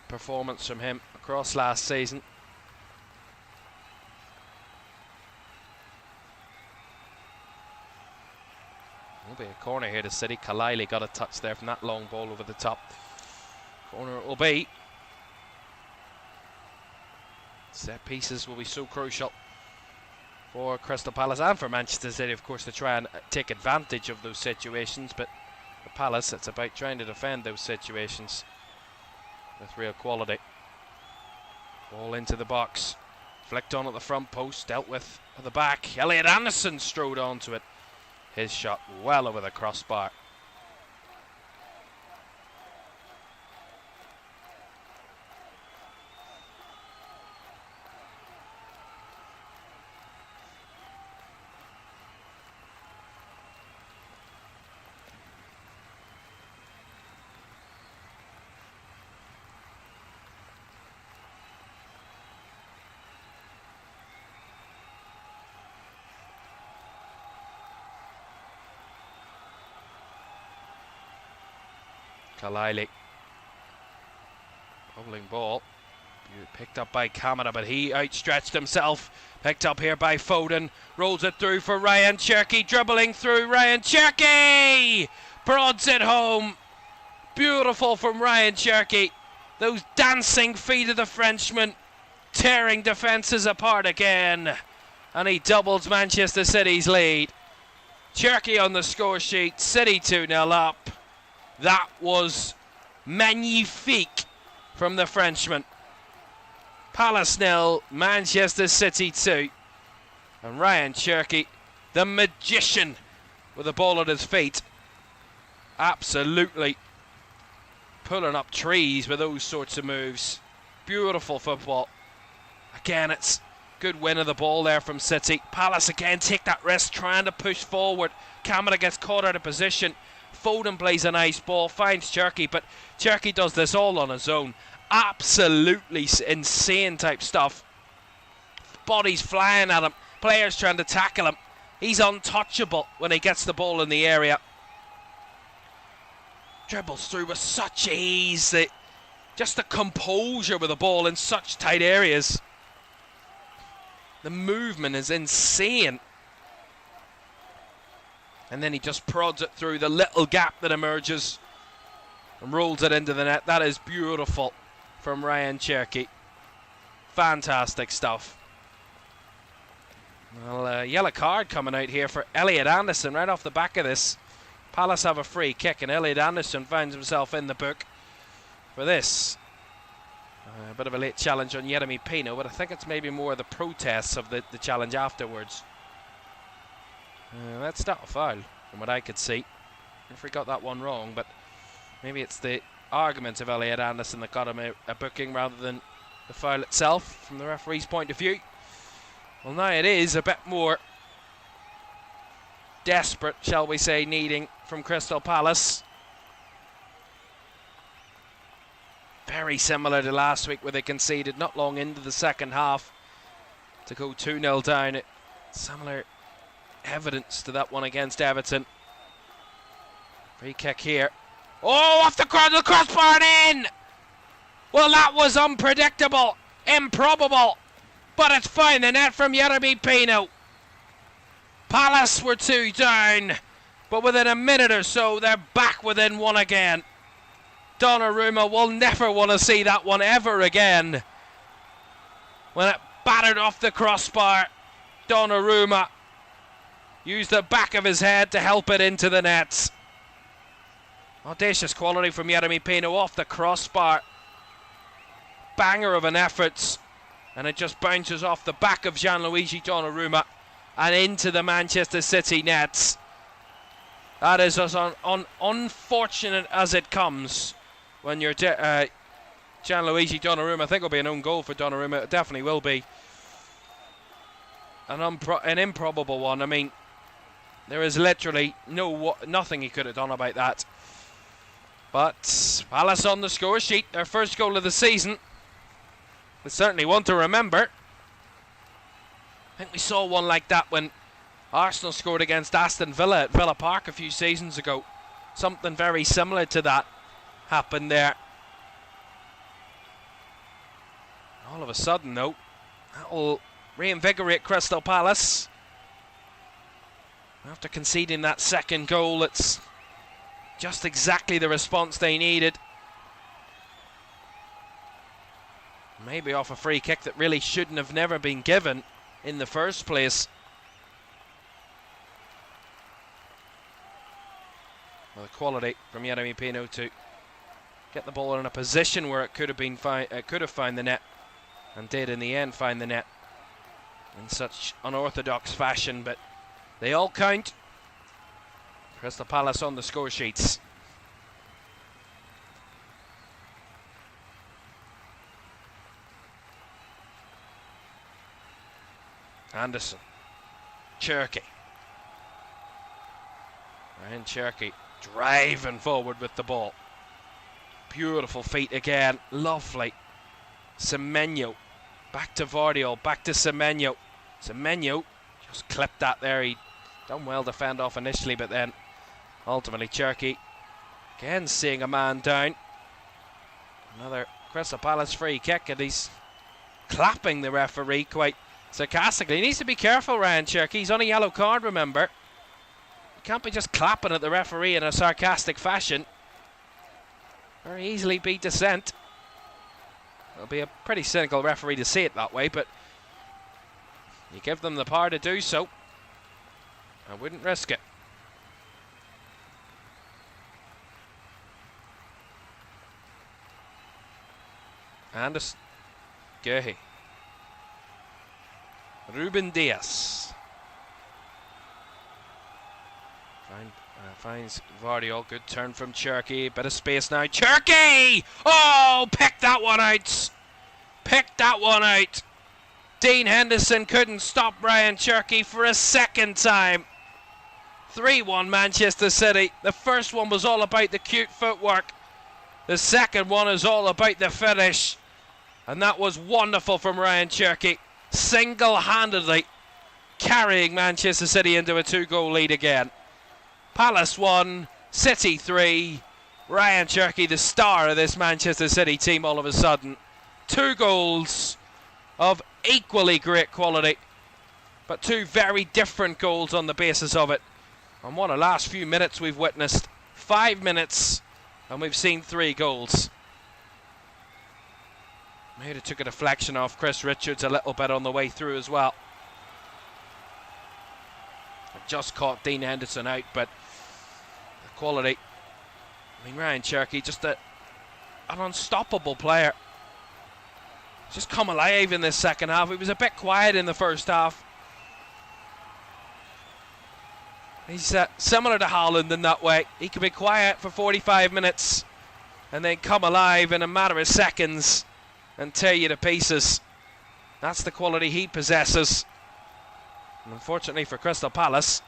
performance from him across last season. Will be a corner here to City. Kalaili got a touch there from that long ball over the top. Corner it will be. Set pieces will be so crucial for Crystal Palace and for Manchester City, of course, to try and take advantage of those situations. But for Palace, it's about trying to defend those situations with real quality. Ball into the box. Flicked on at the front post. Dealt with at the back. Elliot Anderson strode onto it. His shot well over the crossbar. Kalili. Bowling ball. Picked up by Kamara, but he outstretched himself. Picked up here by Foden. Rolls it through for Ryan Cherky. Dribbling through Ryan Cherky. Prods it home. Beautiful from Ryan Cherky. Those dancing feet of the Frenchman. Tearing defences apart again. And he doubles Manchester City's lead. Cherky on the score sheet. City 2-0 up. That was magnifique from the Frenchman. Palace 0, Manchester City 2. And Ryan Cherky, the magician, with the ball at his feet. Absolutely pulling up trees with those sorts of moves. Beautiful football. Again, it's good win of the ball there from City. Palace again take that risk, trying to push forward. Kamara gets caught out of position. Foden plays a nice ball, finds Cherky, but Cherky does this all on his own. Absolutely insane type stuff. Bodies flying at him, players trying to tackle him. He's untouchable when he gets the ball in the area. Dribbles through with such ease. Just the composure with the ball in such tight areas. The movement is insane. And then he just prods it through the little gap that emerges and rolls it into the net. That is beautiful from Ryan Cherky. Fantastic stuff. Well, yellow card coming out here for Elliot Anderson right off the back of this. Palace have a free kick and Elliot Anderson finds himself in the book for this. A bit of a late challenge on Jeremy Pino, but I think it's maybe more the protests of the challenge afterwards. That's not a foul, from what I could see. If we got that one wrong, but maybe it's the argument of Elliot Anderson that got him a booking rather than the foul itself, from the referee's point of view. Well, now it is a bit more desperate, shall we say, needing from Crystal Palace. Very similar to last week where they conceded not long into the second half to go 2-0 down. Similar evidence to that one against Everton. Free kick here. Oh, off the crossbar and in! Well, that was unpredictable, improbable, but it's fine. The net from Jeremy Pino. Palace were 2 down, but within a minute or so, they're back within 1 again. Donnarumma will never want to see that one ever again. When it battered off the crossbar, Donnarumma used the back of his head to help it into the nets. Audacious quality from Jeremy Pino off the crossbar. Banger of an effort. And it just bounces off the back of Gianluigi Donnarumma and into the Manchester City nets. That is as unfortunate as it comes when you're Gianluigi Donnarumma. I think it'll be an own goal for Donnarumma. It definitely will be. An improbable one. I mean, there is literally nothing he could have done about that. But Palace on the score sheet, their first goal of the season. It's certainly one to remember. I think we saw one like that when Arsenal scored against Aston Villa at Villa Park a few seasons ago. Something very similar to that happened there. All of a sudden, though, that will reinvigorate Crystal Palace. After conceding that second goal, it's just exactly the response they needed. Maybe off a free kick that really shouldn't have never been given in the first place. Well, the quality from Jeremy Pino to get the ball in a position where it could have been could have found the net, and did in the end find the net in such unorthodox fashion, but they all count. Crystal Palace on the score sheets. Anderson, Cherky, Ryan Cherky driving forward with the ball. Beautiful feet again, lovely. Semenyo, back to Vardiol, back to Semenyo. Semenyo just clipped that there. He done well to fend off initially, but then ultimately Cherky Again seeing a man down. Another Crystal Palace free kick, and he's clapping the referee quite sarcastically. He needs to be careful, Ryan Cherky. He's on a yellow card, remember. You can't be just clapping at the referee in a sarcastic fashion. Very easily be dissent. It'll be a pretty cynical referee to see it that way, but you give them the power to do so. I wouldn't risk it. Anders Gehi. Ruben Diaz. Finds Vardiol. Good turn from Cherky. Bit of space now. Cherky! Oh, pick that one out. Pick that one out. Dean Henderson couldn't stop Ryan Cherky for a second time. 3-1 Manchester City. The first one was all about the cute footwork. The second one is all about the finish. And that was wonderful from Ryan Cherky. Single-handedly carrying Manchester City into a 2-goal lead again. Palace 1, City 3. Ryan Cherky, the star of this Manchester City team all of a sudden. 2 goals of equally great quality, but 2 very different goals on the basis of it. And what a last few minutes we've witnessed. 5 minutes and we've seen 3 goals. Maybe it took a deflection off Chris Richards a little bit on the way through as well. Just caught Dean Henderson out, but the quality. I mean, Ryan Cherky, just an unstoppable player. Just come alive in this second half. He was a bit quiet in the first half. He's similar to Haaland in that way. He can be quiet for 45 minutes and then come alive in a matter of seconds and tear you to pieces. That's the quality he possesses. And unfortunately for Crystal Palace,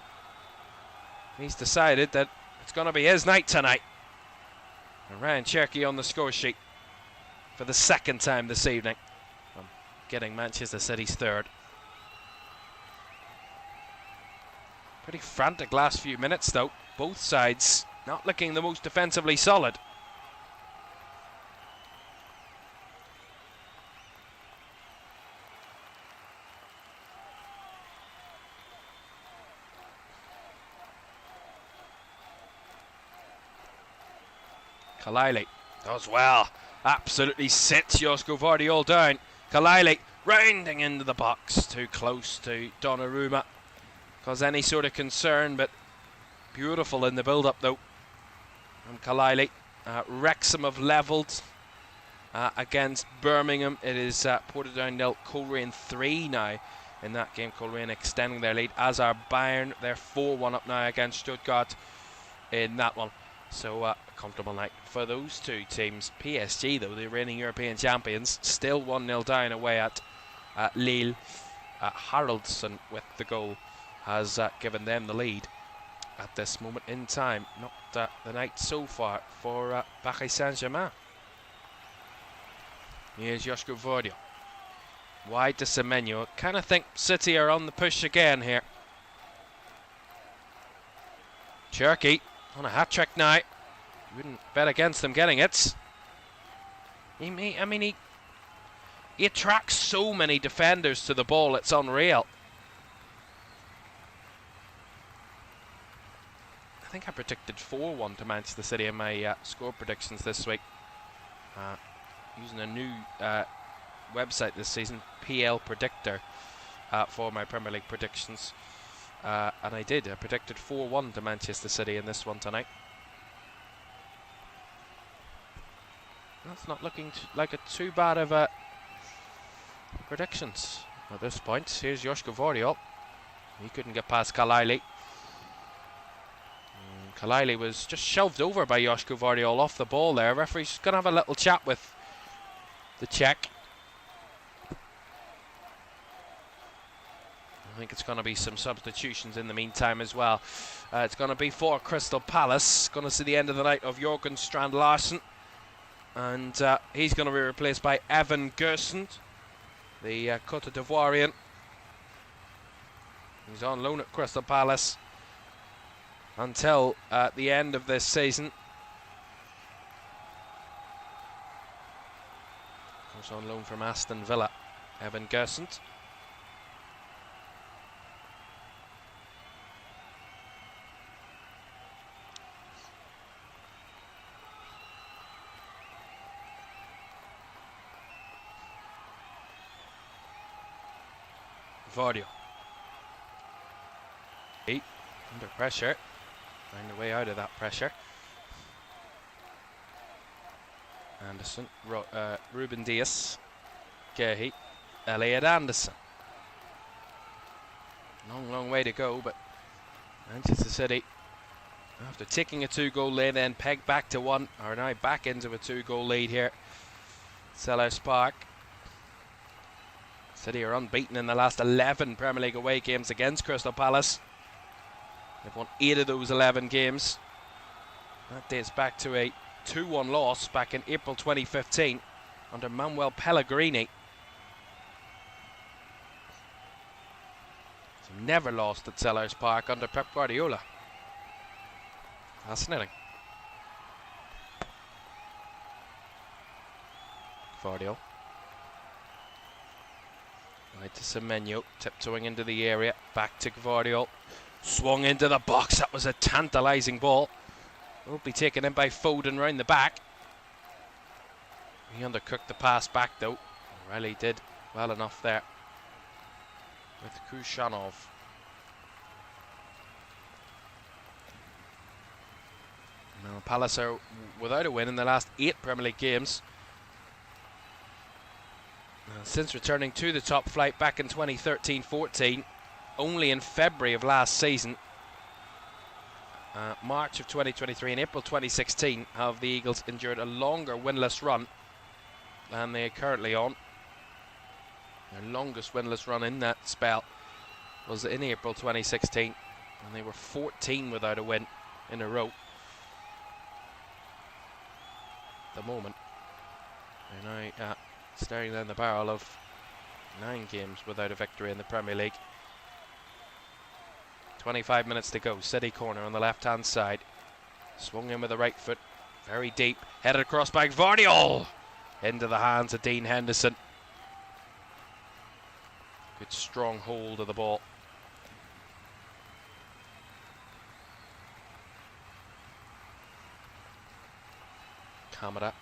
he's decided that it's going to be his night tonight. And Ryan Cherky on the score sheet for the second time this evening. Getting Manchester City's 3rd. Pretty frantic last few minutes though. Both sides not looking the most defensively solid. Kalili does well. Absolutely sits Josko Vardiol down. Kalili rounding into the box. Too close to Donnarumma. Cause any sort of concern, but beautiful in the build-up though. From Kalili. Wrexham have levelled against Birmingham. It is Portadown 0, Coleraine 3 now. In that game, Coleraine extending their lead, as are Bayern. They're 4-1 up now against Stuttgart in that one. So a comfortable night for those two teams. PSG, though, the reigning European champions, still 1-0 down away at Lille. Haraldsson with the goal has given them the lead at this moment in time. Not the night so far for Paris Saint-Germain. Here's Josko Vardiol. Wide to Semenyo. Kind of think City are on the push again here. Cherky on a hat-trick now. Wouldn't bet against them getting it. He attracts so many defenders to the ball, it's unreal. I think I predicted 4-1 to Manchester City in my score predictions this week. Using a new website this season, PL Predictor, for my Premier League predictions. And I did. I predicted 4-1 to Manchester City in this one tonight. That's not looking like a too bad of a predictions at this point. Here's Josko Vardiol. He couldn't get past Kalili. Kalili was just shoved over by Josko Vardiol off the ball there. Referee's going to have a little chat with the Czech. I think it's going to be some substitutions in the meantime as well. It's going to be for Crystal Palace. Going to see the end of the night of Jorgen Strand Larsen. And he's going to be replaced by Evan Gersund, the Côte d'Ivoirian. He's on loan at Crystal Palace until the end of this season. course, on loan from Aston Villa, Evan Gersant. Vardio. Under pressure. Find a way out of that pressure. Anderson, Ruben Diaz, Gehi, Elliot Anderson. Long way to go, but Manchester City, after taking a 2-goal lead, then pegged back to one, are now back into a 2-goal lead here. Selhurst Park. City are unbeaten in the last 11 Premier League away games against Crystal Palace. They've won 8 of those 11 games. That dates back to a 2-1 loss back in April 2015 under Manuel Pellegrini. So never lost at Selhurst Park under Pep Guardiola. Fascinating. Vardio. Right to Semenyo, tiptoeing into the area, back to Vardio. Swung into the box, that was a tantalising ball. Will be taken in by Foden round the back. He undercooked the pass back though. Riley did well enough there with Kushanov. Now Palace are without a win in the last 8 Premier League games. Since returning to the top flight back in 2013-14, only in February of last season, March of 2023 and April 2016, have the Eagles endured a longer winless run than they are currently on. Their longest winless run in that spell was in April 2016, and they were 14 without a win in a row. At the moment, they're now staring down the barrel of 9 games without a victory in the Premier League. 25 minutes to go. City corner on the left-hand side. Swung in with the right foot. Very deep. Headed across by Vardio. Into the hands of Dean Henderson. Good strong hold of the ball. Kamara.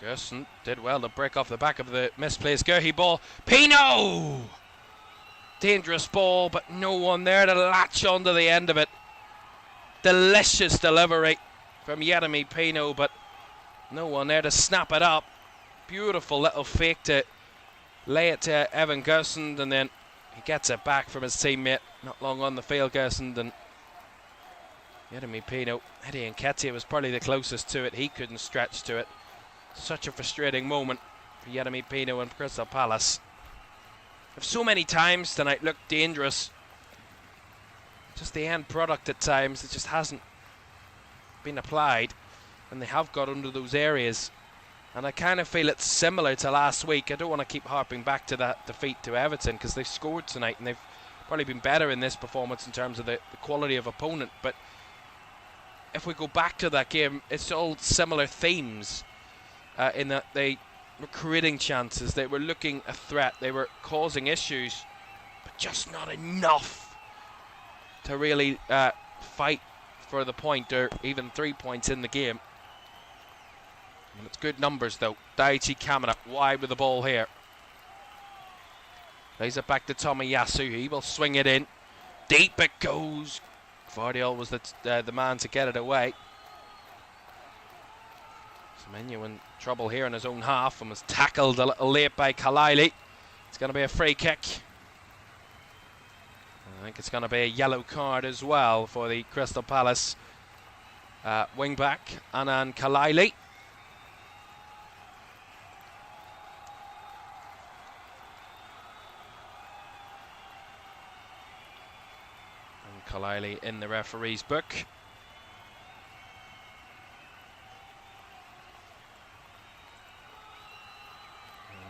Gerson did well to break off the back of the misplaced Gerhi ball. Pino! Dangerous ball, but no one there to latch onto the end of it. Delicious delivery from Yeremy Pino, but no one there to snap it up. Beautiful little fake to lay it to Evan Gerson, and then he gets it back from his teammate. Not long on the field, Gerson, and Yeremy Pino. Eddie Nketiah was probably the closest to it. He couldn't stretch to it. Such a frustrating moment for Yeremy Pino and Crystal Palace. So many times tonight looked dangerous. Just the end product at times, it just hasn't been applied, and they have got under those areas. And I kind of feel it's similar to last week. I don't want to keep harping back to that defeat to Everton, because they've scored tonight and they've probably been better in this performance in terms of the quality of opponent. But if we go back to that game, it's all similar themes. In that they were creating chances, they were looking a threat, they were causing issues, but just not enough to really fight for the point or even 3 points in the game. And it's good numbers though. Daichi Kamara wide with the ball here. Lays it back to Tomiyasu. He will swing it in. Deep it goes. Vardio was the man to get it away. Semenyo in trouble here in his own half and was tackled a little late by Kalaili. It's going to be a free kick. I think it's going to be a yellow card as well for the Crystal Palace wing-back, Anand Kalaili. And Kalaili in the referee's book.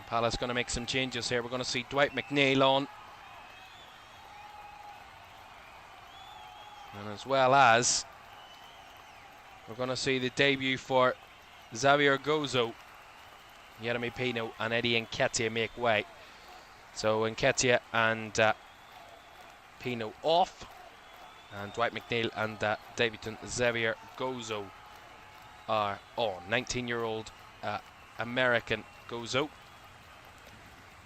Palace going to make some changes here. We're going to see Dwight McNeil on. And as well as we're going to see the debut for Xavier Gozo, Yeremy Pino and Eddie Nketiah make way. So Nketiah and Pino off, and Dwight McNeil and debutant Xavier Gozo are on. 19-year-old American Gozo,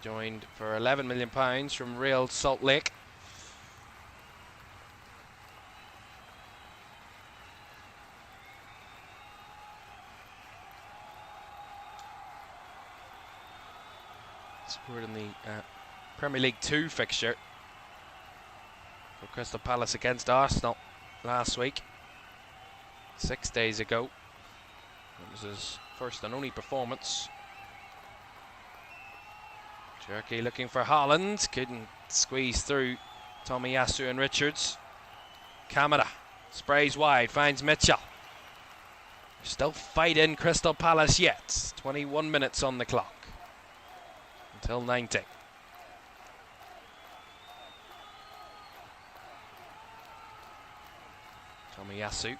joined for £11 million from Real Salt Lake. Scored in the Premier League 2 fixture for Crystal Palace against Arsenal last week, 6 days ago. It was his first and only performance. Cherky looking for Haaland, couldn't squeeze through Tomiyasu and Richards. Kamara sprays wide, finds Mitchell. Still fighting Crystal Palace yet. 21 minutes on the clock until 90. Tomiyasu.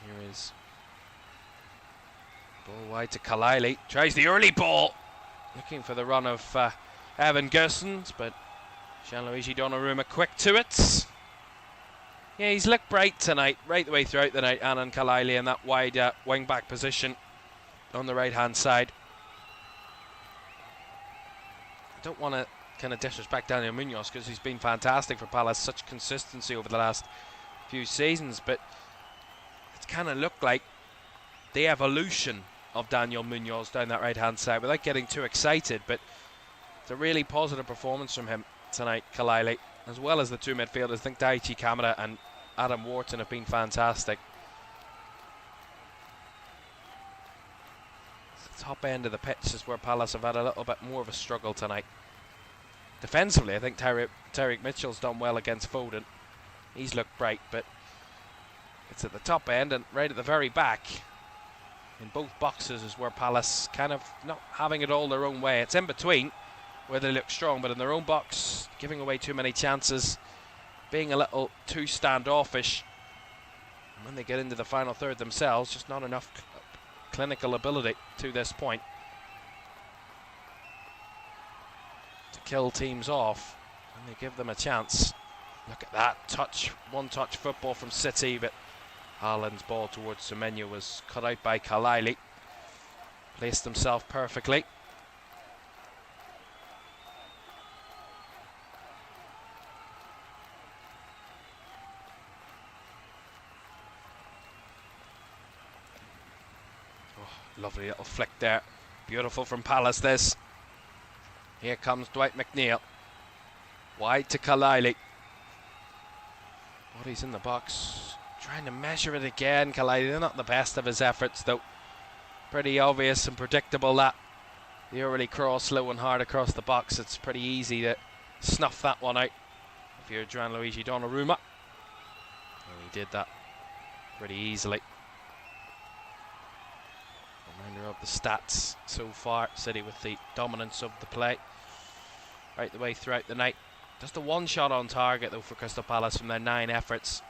Here is ball wide to Kalili. Tries the early ball. Looking for the run of Evan Gersons, but Gianluigi Donnarumma quick to it. Yeah, he's looked bright tonight, right the way throughout the night, Annan Kalili in that wide wing-back position on the right-hand side. I don't want to kind of disrespect Daniel Munoz because he's been fantastic for Palace, such consistency over the last few seasons, but it's kind of looked like the evolution of Daniel Munoz down that right-hand side, without getting too excited, but it's a really positive performance from him tonight, Kalili, as well as the two midfielders. I think Daichi Kamara and Adam Wharton have been fantastic. The top end of the pitch is where Palace have had a little bit more of a struggle tonight. Defensively, I think Tyreek Mitchell's done well against Foden. He's looked bright, but it's at the top end and right at the very back in both boxes is where Palace kind of not having it all their own way. It's in between where they look strong, but in their own box, giving away too many chances, being a little too standoffish. And when they get into the final third themselves, just not enough clinical ability to this point to kill teams off, and they give them a chance. Look at that touch, one-touch football from City, but Haaland's ball towards Semenyo was cut out by Kalili. Placed himself perfectly. Oh, lovely little flick there. Beautiful from Palace, this. Here comes Dwight McNeil. Wide to Kalili. Body's in the box. Trying to measure it again, Kalili. They're not the best of his efforts, though. Pretty obvious and predictable that the early cross, low and hard across the box. It's pretty easy to snuff that one out if you're Gianluigi Donnarumma. And he did that pretty easily. Reminder of the stats so far. City with the dominance of the play right the way throughout the night. Just a one shot on target, though, for Crystal Palace from their 9 efforts.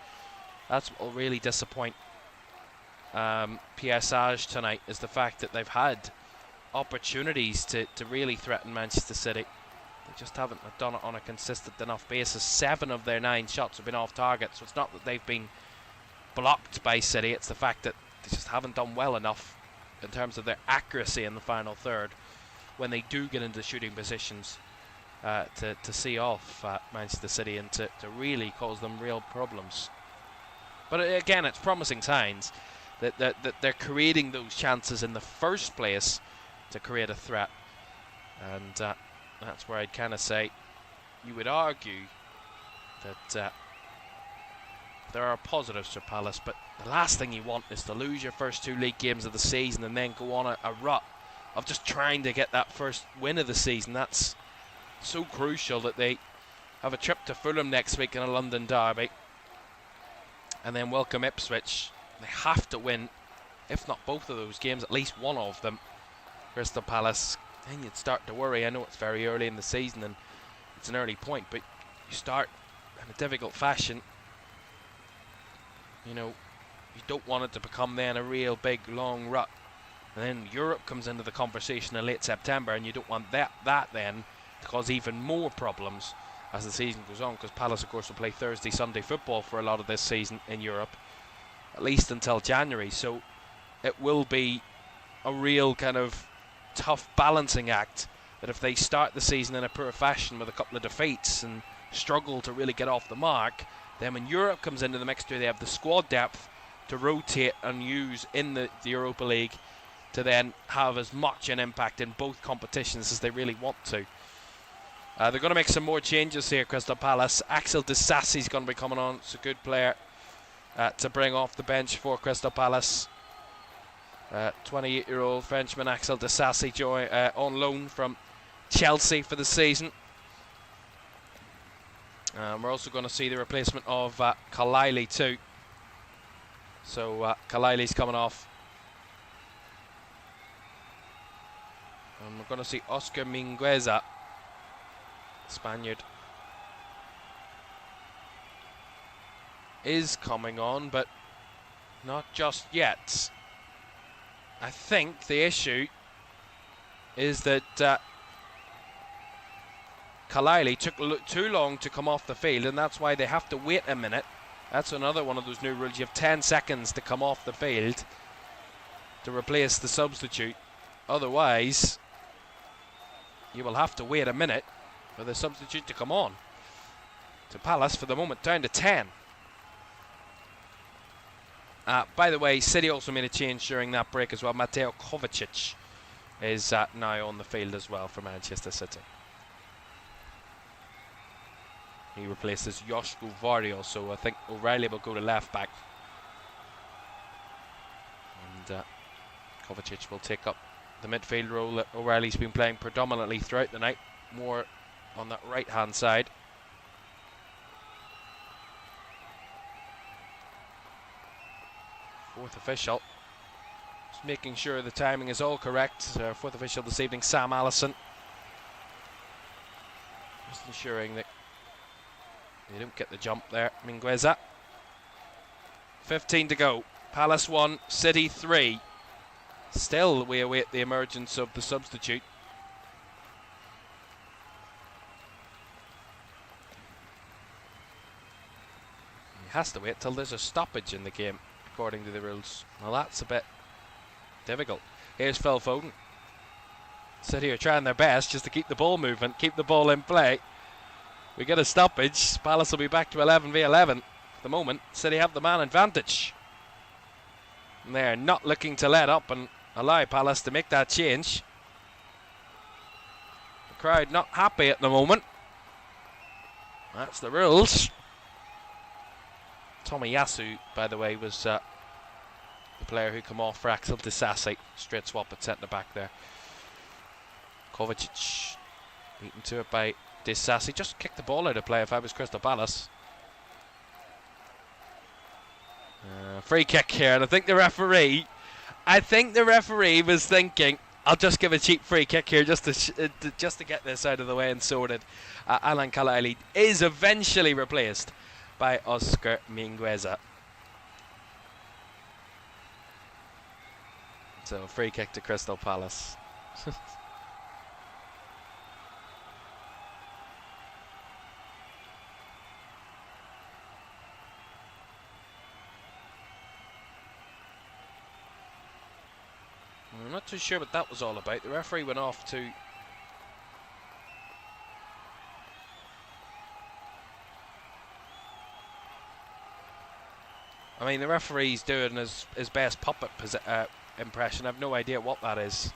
That's what will really disappoint PSG tonight, is the fact that they've had opportunities to really threaten Manchester City. They just haven't done it on a consistent enough basis. 7 of their 9 shots have been off target, so it's not that they've been blocked by City, it's the fact that they just haven't done well enough in terms of their accuracy in the final third when they do get into shooting positions to see off Manchester City and to really cause them real problems. But again, it's promising signs that they're creating those chances in the first place to create a threat. And that's where I'd kind of say you would argue that there are positives for Palace, but the last thing you want is to lose your first 2 league games of the season and then go on a rut of just trying to get that first win of the season. That's so crucial that they have a trip to Fulham next week in a London derby, and then welcome Ipswich. They have to win, if not both of those games, at least one of them. Crystal Palace, then you'd start to worry. I know it's very early in the season and it's an early point, but you start in a difficult fashion. You know, you don't want it to become then a real big long rut. And then Europe comes into the conversation in late September, and you don't want that then to cause even more problems as the season goes on, because Palace, of course, will play Thursday, Sunday football for a lot of this season in Europe, at least until January. So it will be a real kind of tough balancing act, that if they start the season in a poor fashion with a couple of defeats and struggle to really get off the mark, then when Europe comes into the mixture, they have the squad depth to rotate and use in the Europa League to then have as much an impact in both competitions as they really want to. They're going to make some more changes here, Crystal Palace. Axel Disasi's going to be coming on. It's a good player to bring off the bench for Crystal Palace. 28-year-old Frenchman Axel Disasi on loan from Chelsea for the season. We're also going to see the replacement of Kalili too. So Kalili's coming off. And we're going to see Oscar Mingueza, Spaniard, is coming on, but not just yet. I think the issue is that Kalili took too long to come off the field, and that's why they have to wait a minute. That's another one of those new rules. You have 10 seconds to come off the field to replace the substitute. Otherwise, you will have to wait a minute for the substitute to come on. To Palace, for the moment, down to 10. By the way, City also made a change during that break as well. Mateo Kovacic is now on the field as well for Manchester City. He replaces Joshua Vario, so I think O'Reilly will go to left back. And Kovacic will take up the midfield role that O'Reilly's been playing predominantly throughout the night, more on that right hand side. Fourth official, just making sure the timing is all correct. Fourth official this evening, Sam Allison, just ensuring that they don't get the jump there. Mingueza. 15 to go. Palace 1, City 3. Still, we await the emergence of the substitute. He has to wait till there's a stoppage in the game, according to the rules. Well, that's a bit difficult. Here's Phil Foden. City are trying their best just to keep the ball moving, keep the ball in play. We get a stoppage. Palace will be back to 11v11. At the moment, City have the man advantage. And they're not looking to let up and allow Palace to make that change. The crowd not happy at the moment. That's the rules. Tomiyasu, by the way, was the player who came off for Axel Disasi. Straight swap at centre back there. Kovacic beaten to it by Disasi. Just kick the ball out of play if I was Crystal Palace. Free kick here, and I think the referee was thinking, I'll just give a cheap free kick here just to get this out of the way and sorted. Alan Kalili is eventually replaced by Oscar Mingueza. So free kick to Crystal Palace. I'm not too sure what that was all about. The referee went off to the referee's doing his best puppet impression. I have no idea what that is.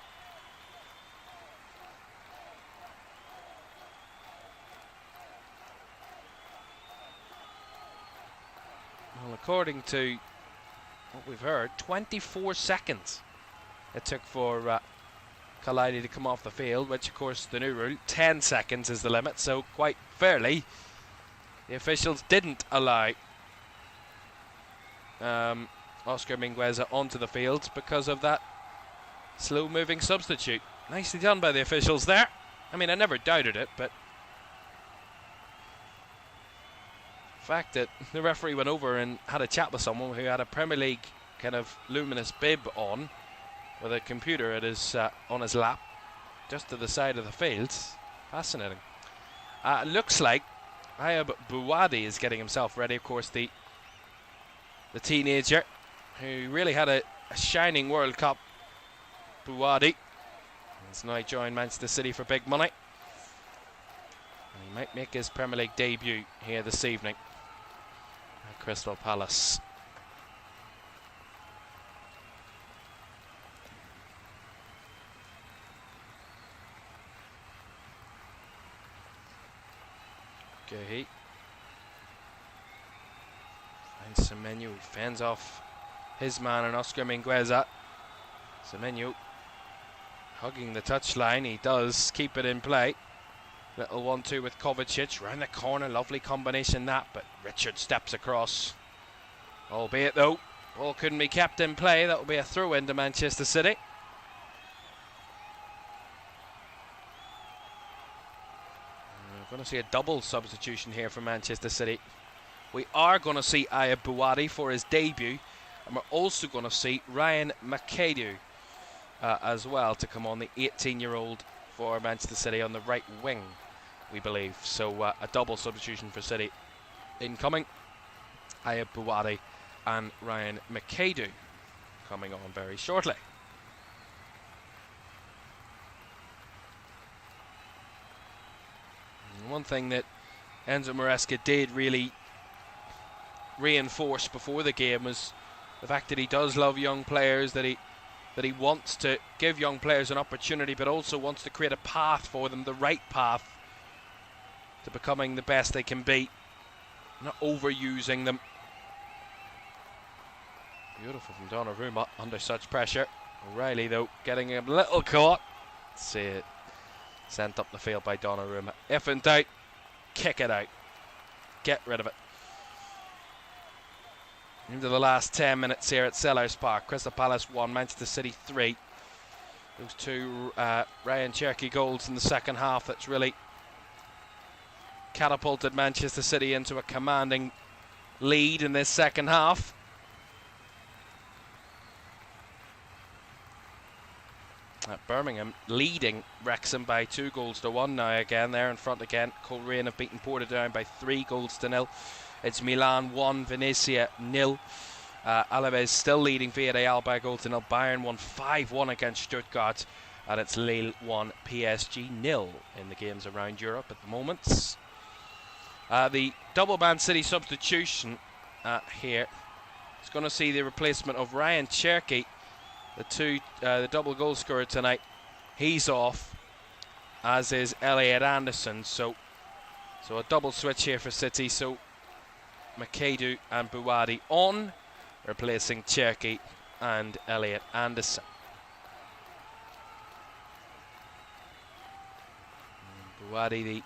Well, according to what we've heard, 24 seconds it took for Kalili to come off the field, which of course the new rule, 10 seconds is the limit, so quite fairly The officials didn't allow Oscar Mingueza onto the field because of that slow-moving substitute. Nicely done by the officials there. I mean, I never doubted it, but the fact that the referee went over and had a chat with someone who had a Premier League kind of luminous bib on, with a computer at his on his lap, just to the side of the field. Fascinating. Looks like Ayab Bouadi is getting himself ready. Of course, the teenager who really had a shining World Cup. Bouadi has now joined Manchester City for big money. And he might make his Premier League debut here this evening at Crystal Palace. Gehi finds Semenyo, fends off his man and Oscar Mingueza. Semenyo hugging the touchline, he does keep it in play. Little 1-2 with Kovacic, round the corner, lovely combination that, but Richard steps across. Albeit though, ball couldn't be kept in play, that will be a throw into Manchester City. We're going to see a double substitution here for Manchester City. We are going to see Ayab Bouadi for his debut, and we're also going to see Ryan McAdoo as well to come on, the 18-year-old for Manchester City on the right wing, we believe. So a double substitution for City incoming. Ayab Bouadi and Ryan McAdoo coming on very shortly. And one thing that Enzo Maresca did really reinforce before the game was the fact that he does love young players, that he wants to give young players an opportunity, but also wants to create a path for them, the right path to becoming the best they can be, not overusing them. Beautiful from Donnarumma under such pressure. O'Reilly though getting a little caught. See it sent up the field by Donnarumma. If in doubt, kick it out, get rid of it. Into the last 10 minutes here at Selhurst Park. Crystal Palace 1, Manchester City 3. Those two Ryan Cherki goals in the second half that's really catapulted Manchester City into a commanding lead in this second half. Birmingham leading Wrexham by 2-1 now again. They're in front again. Coleraine have beaten Portadown by 3-0. It's Milan 1, Venezia 0. Alaves still leading Villarreal by 1-0. Bayern won 5-1 against Stuttgart. And it's Lille 1, PSG 0 in the games around Europe at the moment. The double Man City substitution here is going to see the replacement of Ryan Cherki, the double goal scorer tonight. He's off, as is Elliot Anderson. So a double switch here for City. So McAdoo and Bouadi on, replacing Cherki and Elliot Anderson. Bouadi, the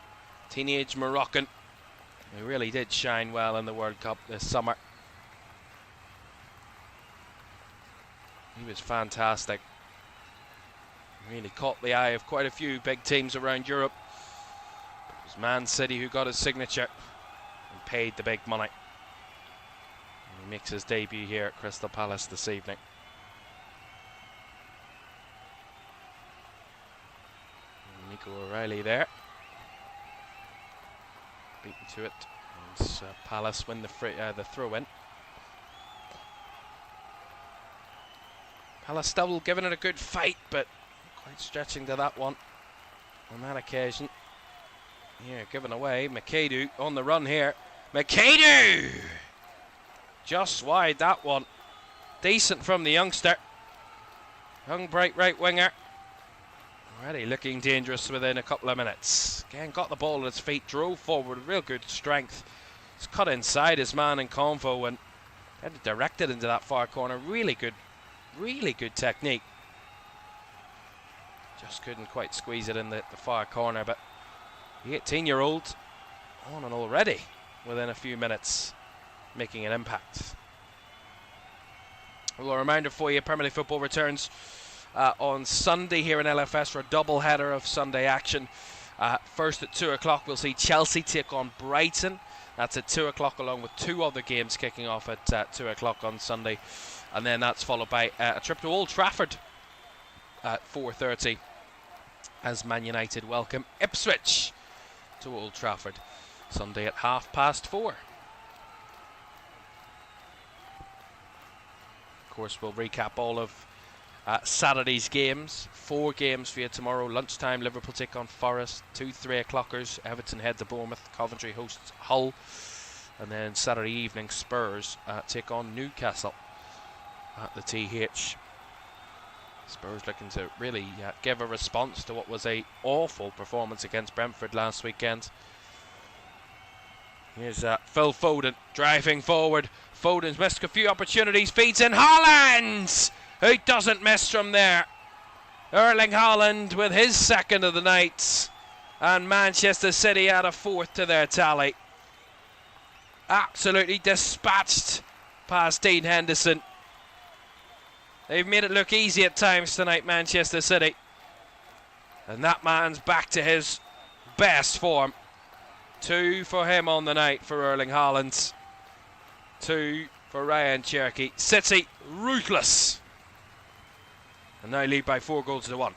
teenage Moroccan, who really did shine well in the World Cup this summer. He was fantastic. Really caught the eye of quite a few big teams around Europe. It was Man City who got his signature and paid the big money. And he makes his debut here at Crystal Palace this evening. And Nico O'Reilly there. Beaten to it. And Palace win the throw-in. Palace still giving it a good fight, but quite stretching to that one on that occasion. Yeah, given away. McAdoo on the run here. McAdoo! Just wide that one. Decent from the youngster. Young, bright right winger. Already looking dangerous within a couple of minutes. Again, got the ball at his feet, drove forward with real good strength. He's cut inside his man in convo and had it directed into that far corner. Really good technique. Just couldn't quite squeeze it in the far corner, but the 18-year-old on and already within a few minutes, making an impact. Well, a reminder for you, Premier League football returns on Sunday here in LFS for a double header of Sunday action. First at 2 o'clock we'll see Chelsea take on Brighton. That's at 2 o'clock, along with two other games kicking off at 2 o'clock on Sunday. And then that's followed by a trip to Old Trafford at 4:30 as Man United welcome Ipswich to Old Trafford Sunday at 4:30. Of course, we'll recap all of Saturday's games. 4 games for you tomorrow. Lunchtime, Liverpool take on Forest. 2 3-o'clockers. Everton head to Bournemouth. Coventry hosts Hull. And then Saturday evening, Spurs take on Newcastle at the TH. Spurs looking to really give a response to what was a awful performance against Brentford last weekend. Here's Phil Foden driving forward. Foden's missed a few opportunities. Feeds in Haaland, who doesn't miss from there. Erling Haaland with his second of the night. And Manchester City add a 4th to their tally. Absolutely dispatched past Dean Henderson. They've made it look easy at times tonight, Manchester City. And that man's back to his best form. 2 for him on the night for Erling Haaland. 2 for Ryan Cherky. City ruthless. And now lead by 4-1.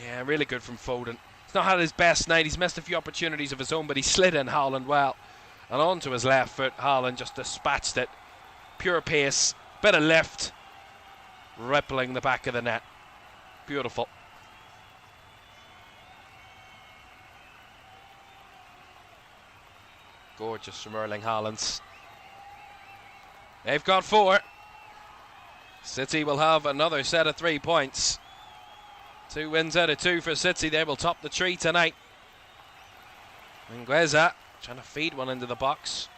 Yeah, really good from Foden. He's not had his best night. He's missed a few opportunities of his own, but he slid in Haaland well. And onto his left foot, Haaland just dispatched it. Pure pace. Bit of lift, rippling the back of the net. Beautiful. Gorgeous from Erling Haaland. They've got 4. City will have another set of 3 points. 2 wins out of 2 for City. They will top the tree tonight. Mingueza trying to feed one into the box.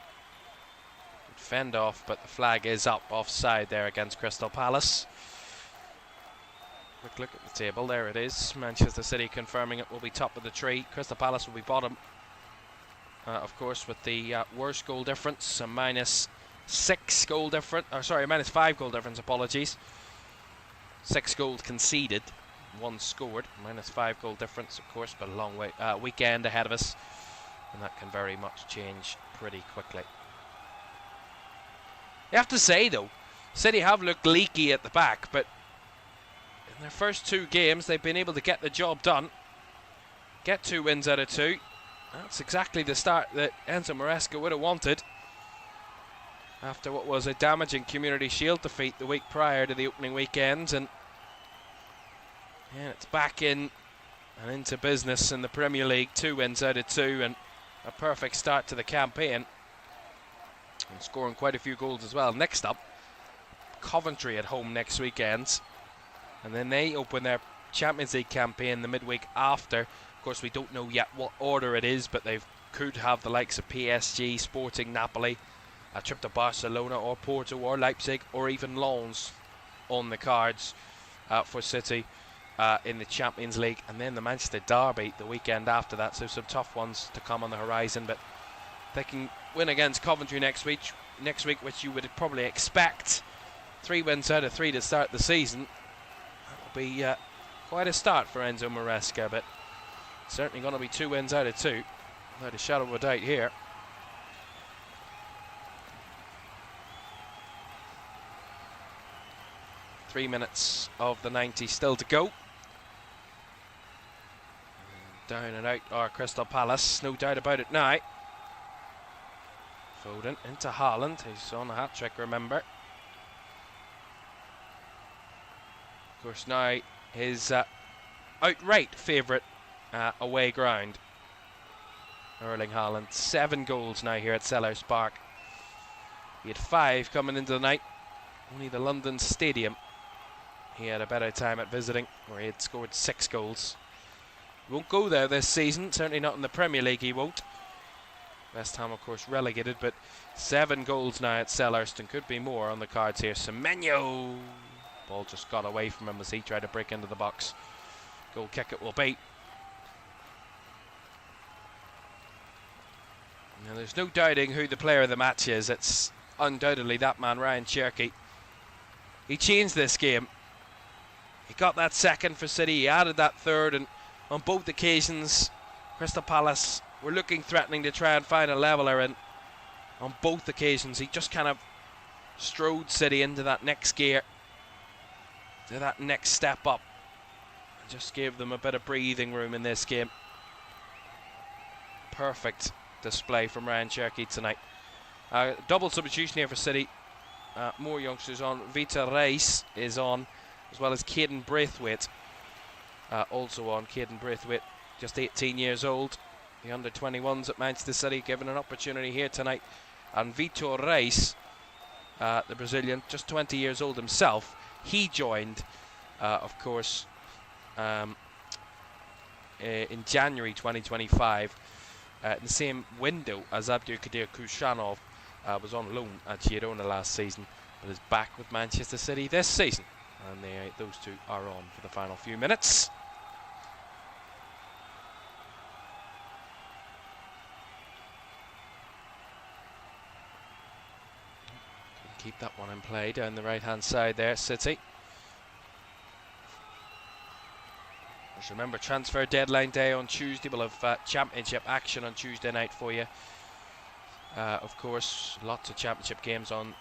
Fend off, but the flag is up offside there against Crystal Palace. Quick look at the table. There it is. Manchester City confirming it will be top of the tree. Crystal Palace will be bottom. Of course, with the worst goal difference, a -6 goal difference. -5 goal difference. Apologies. 6 goals conceded, 1 scored. -5 goal difference, of course, but a long weekend ahead of us, and that can very much change pretty quickly. You have to say, though, City have looked leaky at the back, but in their first 2 games, they've been able to get the job done. Get 2 wins out of 2. That's exactly the start that Enzo Maresca would have wanted after what was a damaging Community Shield defeat the week prior to the opening weekend. And yeah, it's back in and into business in the Premier League. 2 wins out of 2 and a perfect start to the campaign. And scoring quite a few goals as well. Next up, Coventry at home next weekend. And then they open their Champions League campaign the midweek after. Of course, we don't know yet what order it is, but they could have the likes of PSG, Sporting, Napoli, a trip to Barcelona or Porto or Leipzig or even Lens on the cards for City in the Champions League. And then the Manchester Derby the weekend after that. So some tough ones to come on the horizon, but they can win against Coventry next week, which you would probably expect. 3 wins out of 3 to start the season. That'll be quite a start for Enzo Maresca, but certainly going to be 2 wins out of 2. Without a shadow of a doubt here. Three minutes of the 90 still to go. Down and out are Crystal Palace, no doubt about it now. Foden into Haaland, who's on a hat-trick, remember. Of course, now his outright favourite away ground. Erling Haaland, 7 goals now here at Selhurst Park. He had 5 coming into the night. Only the London Stadium he had a better time at visiting, where he had scored 6 goals. He won't go there this season, certainly not in the Premier League he won't. West Ham, of course, relegated, but 7 goals now at Selhurst, and could be more on the cards here. Semenyo! Ball just got away from him as he tried to break into the box. Goal kick it will be. And there's no doubting who the player of the match is. It's undoubtedly that man, Ryan Cherky. He changed this game. He got that second for City, he added that third, and on both occasions Crystal Palace were looking threatening to try and find a leveller, and on both occasions he just kind of strode City into that next gear, to that next step up, and just gave them a bit of breathing room in this game. Perfect display from Ryan Cherky tonight. Double substitution here for City. More youngsters on. Vita Reis is on, as well as Caden Braithwaite. Also on. Caden Braithwaite, just 18 years old. The under-21s at Manchester City given an opportunity here tonight. And Vitor Reis, the Brazilian, just 20 years old himself. He joined, of course, in January 2025, in the same window as Abdulkadir Kushanov. Was on loan at Girona last season, but is back with Manchester City this season. And those two are on for the final few minutes. Keep that one in play down the right-hand side there, City. Just remember, transfer deadline day on Tuesday. We'll have championship action on Tuesday night for you. Of course, lots of championship games on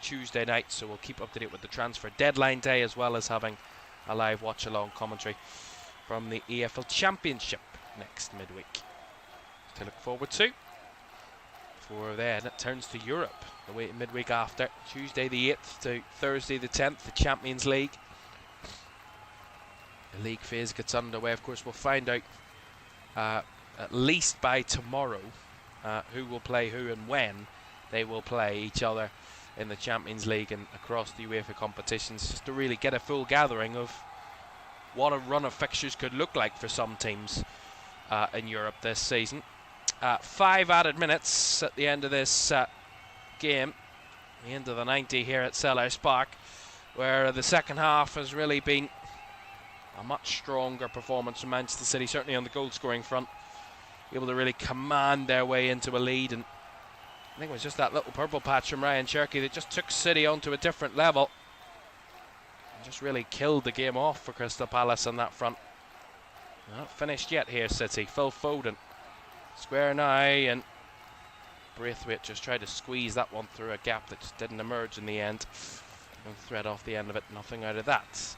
Tuesday night, so we'll keep up to date with the transfer deadline day, as well as having a live watch-along commentary from the EFL Championship next midweek to look forward to. For then, it turns to Europe the midweek after, Tuesday the 8th to Thursday the 10th, the Champions League. The league phase gets underway. Of course, we'll find out at least by tomorrow who will play who and when they will play each other in the Champions League and across the UEFA competitions, just to really get a full gathering of what a run of fixtures could look like for some teams in Europe this season. 5 added minutes at the end of this game, the end of the 90 here at Selhurst Park, where the second half has really been a much stronger performance from Manchester City, certainly on the goal scoring front. Able to really command their way into a lead, and I think it was just that little purple patch from Ryan Cherky that just took City onto a different level and just really killed the game off for Crystal Palace on that front. Not finished yet here, City. Phil Foden square now, and Braithwaite just tried to squeeze that one through a gap that just didn't emerge in the end. No thread off the end of it, nothing out of that.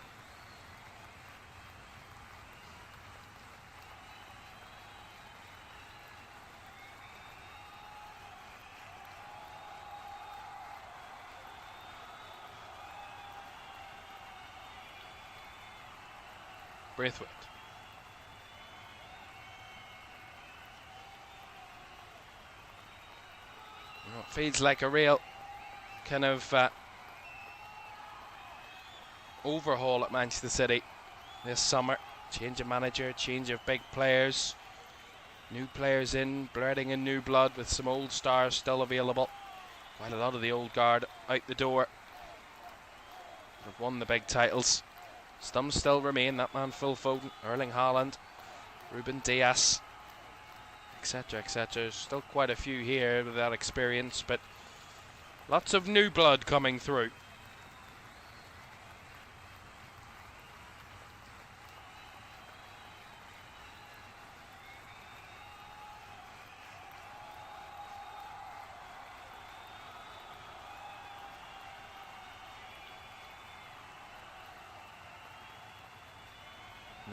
Braithwaite. Well, it feels like a real kind of overhaul at Manchester City this summer. Change of manager, change of big players, new players in, blurring in new blood with some old stars still available. Quite a lot of the old guard out the door. Have won the big titles. Some still remain, that man Phil Foden, Erling Haaland, Ruben Dias, etc, etc. There's still quite a few here with that experience, but lots of new blood coming through.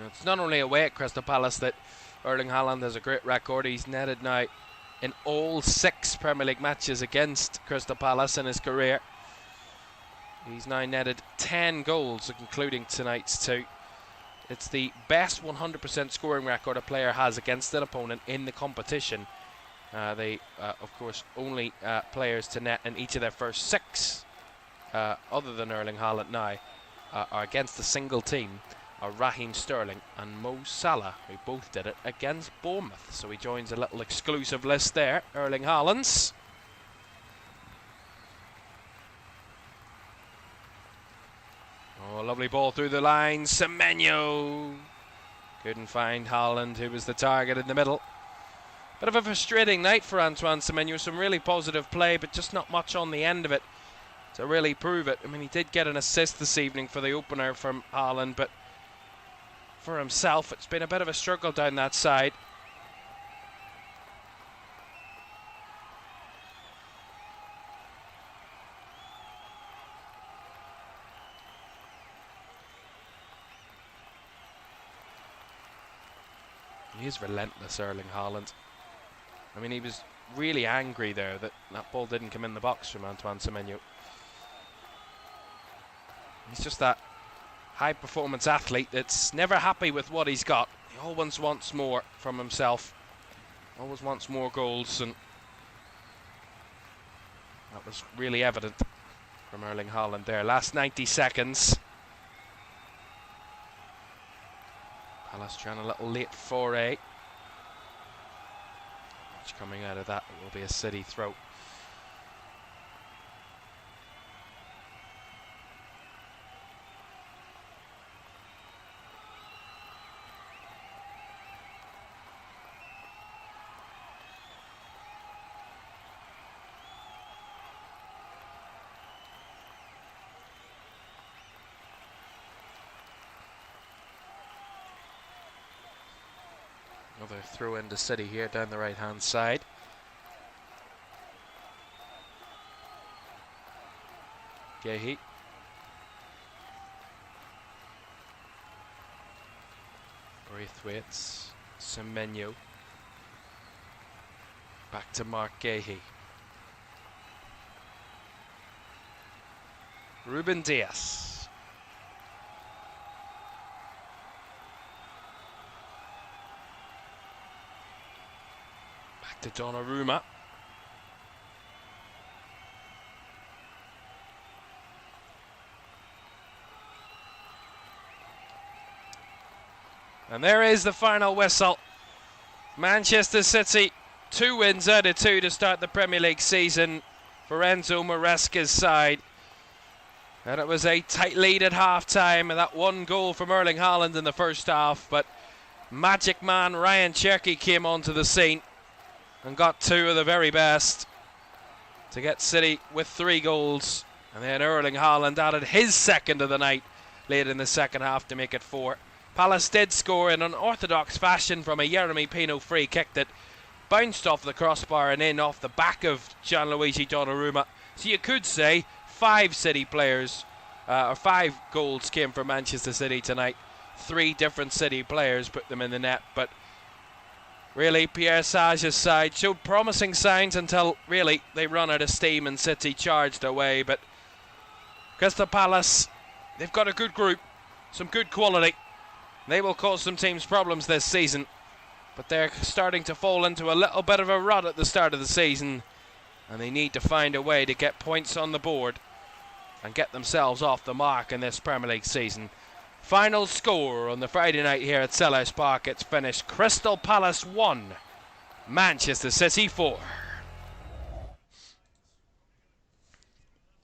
It's not only away at Crystal Palace that Erling Haaland has a great record. He's netted now in all 6 Premier League matches against Crystal Palace in his career. He's now netted 10 goals, including tonight's 2. It's the best 100% scoring record a player has against an opponent in the competition. They, of course, only players to net in each of their first 6, other than Erling Haaland now, are against a single team. Are Raheem Sterling and Mo Salah, who both did it against Bournemouth. So he joins a little exclusive list there, Erling Haaland's. Oh, lovely ball through the line, Semenyo. Couldn't find Haaland, who was the target in the middle. Bit of a frustrating night for Antoine Semenyo. Some really positive play, but just not much on the end of it to really prove it. I mean, he did get an assist this evening for the opener from Haaland, but for himself, it's been a bit of a struggle down that side. He is relentless, Erling Haaland. I mean, he was really angry there that that ball didn't come in the box from Antoine Semenyo. He's just that high-performance athlete that's never happy with what he's got. He always wants more from himself. Always wants more goals, and that was really evident from Erling Haaland there. Last 90 seconds. Palace trying a little late foray. Much coming out of that, it will be a City throw. Another throw into City here down the right hand side. Gehi. Braithwaite. Semenyo. Back to Mark Gehi. Ruben Dias. To Donnarumma. And there is the final whistle. Manchester City, 2 wins out of 2 to start the Premier League season for Enzo Maresca's side. And it was a tight lead at half-time, and that one goal from Erling Haaland in the first half, but magic man Ryan Cherki came onto the scene and got 2 of the very best to get City with 3 goals. And then Erling Haaland added his second of the night late in the second half to make it 4. Palace did score in an orthodox fashion from a Jeremy Pino free kick that bounced off the crossbar and in off the back of Gianluigi Donnarumma. So you could say 5 City players, or 5 goals came from Manchester City tonight. 3 different City players put them in the net, but really, Pierre Sage's side showed promising signs until, really, they run out of steam and City charged away. But Crystal Palace, they've got a good group, some good quality. They will cause some teams problems this season, but they're starting to fall into a little bit of a rut at the start of the season, and they need to find a way to get points on the board and get themselves off the mark in this Premier League season. Final score on the Friday night here at Selhurst Park. It's finished Crystal Palace 1, Manchester City 4.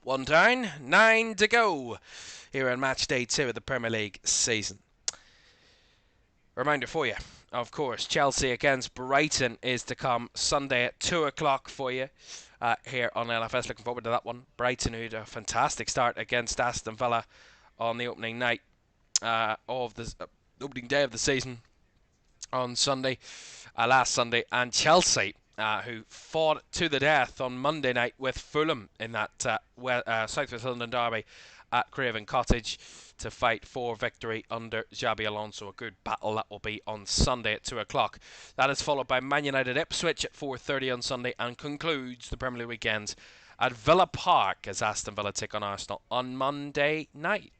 1 down, 9 to go here on match day 2 of the Premier League season. Reminder for you, of course, Chelsea against Brighton is to come Sunday at 2 o'clock for you here on LFS. Looking forward to that one. Brighton, who had a fantastic start against Aston Villa on the opening night of the opening day of the season on Sunday, last Sunday, and Chelsea, who fought to the death on Monday night with Fulham in that South West London derby at Craven Cottage to fight for victory under Xabi Alonso. A good battle that will be on Sunday at 2 o'clock. That is followed by Man United Ipswich at 4:30 on Sunday and concludes the Premier League weekend at Villa Park as Aston Villa take on Arsenal on Monday night.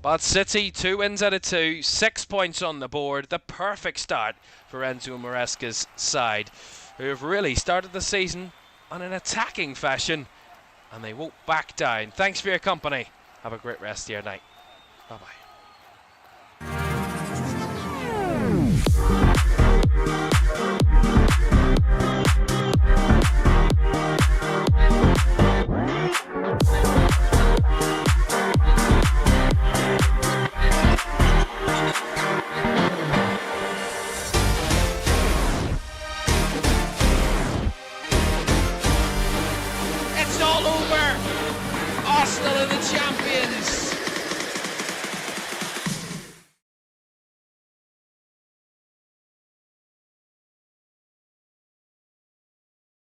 But City, 2 wins out of 2, 6 points on the board. The perfect start for Enzo Maresca's side, who have really started the season on an attacking fashion, and they won't back down. Thanks for your company. Have a great rest of your night. Bye-bye.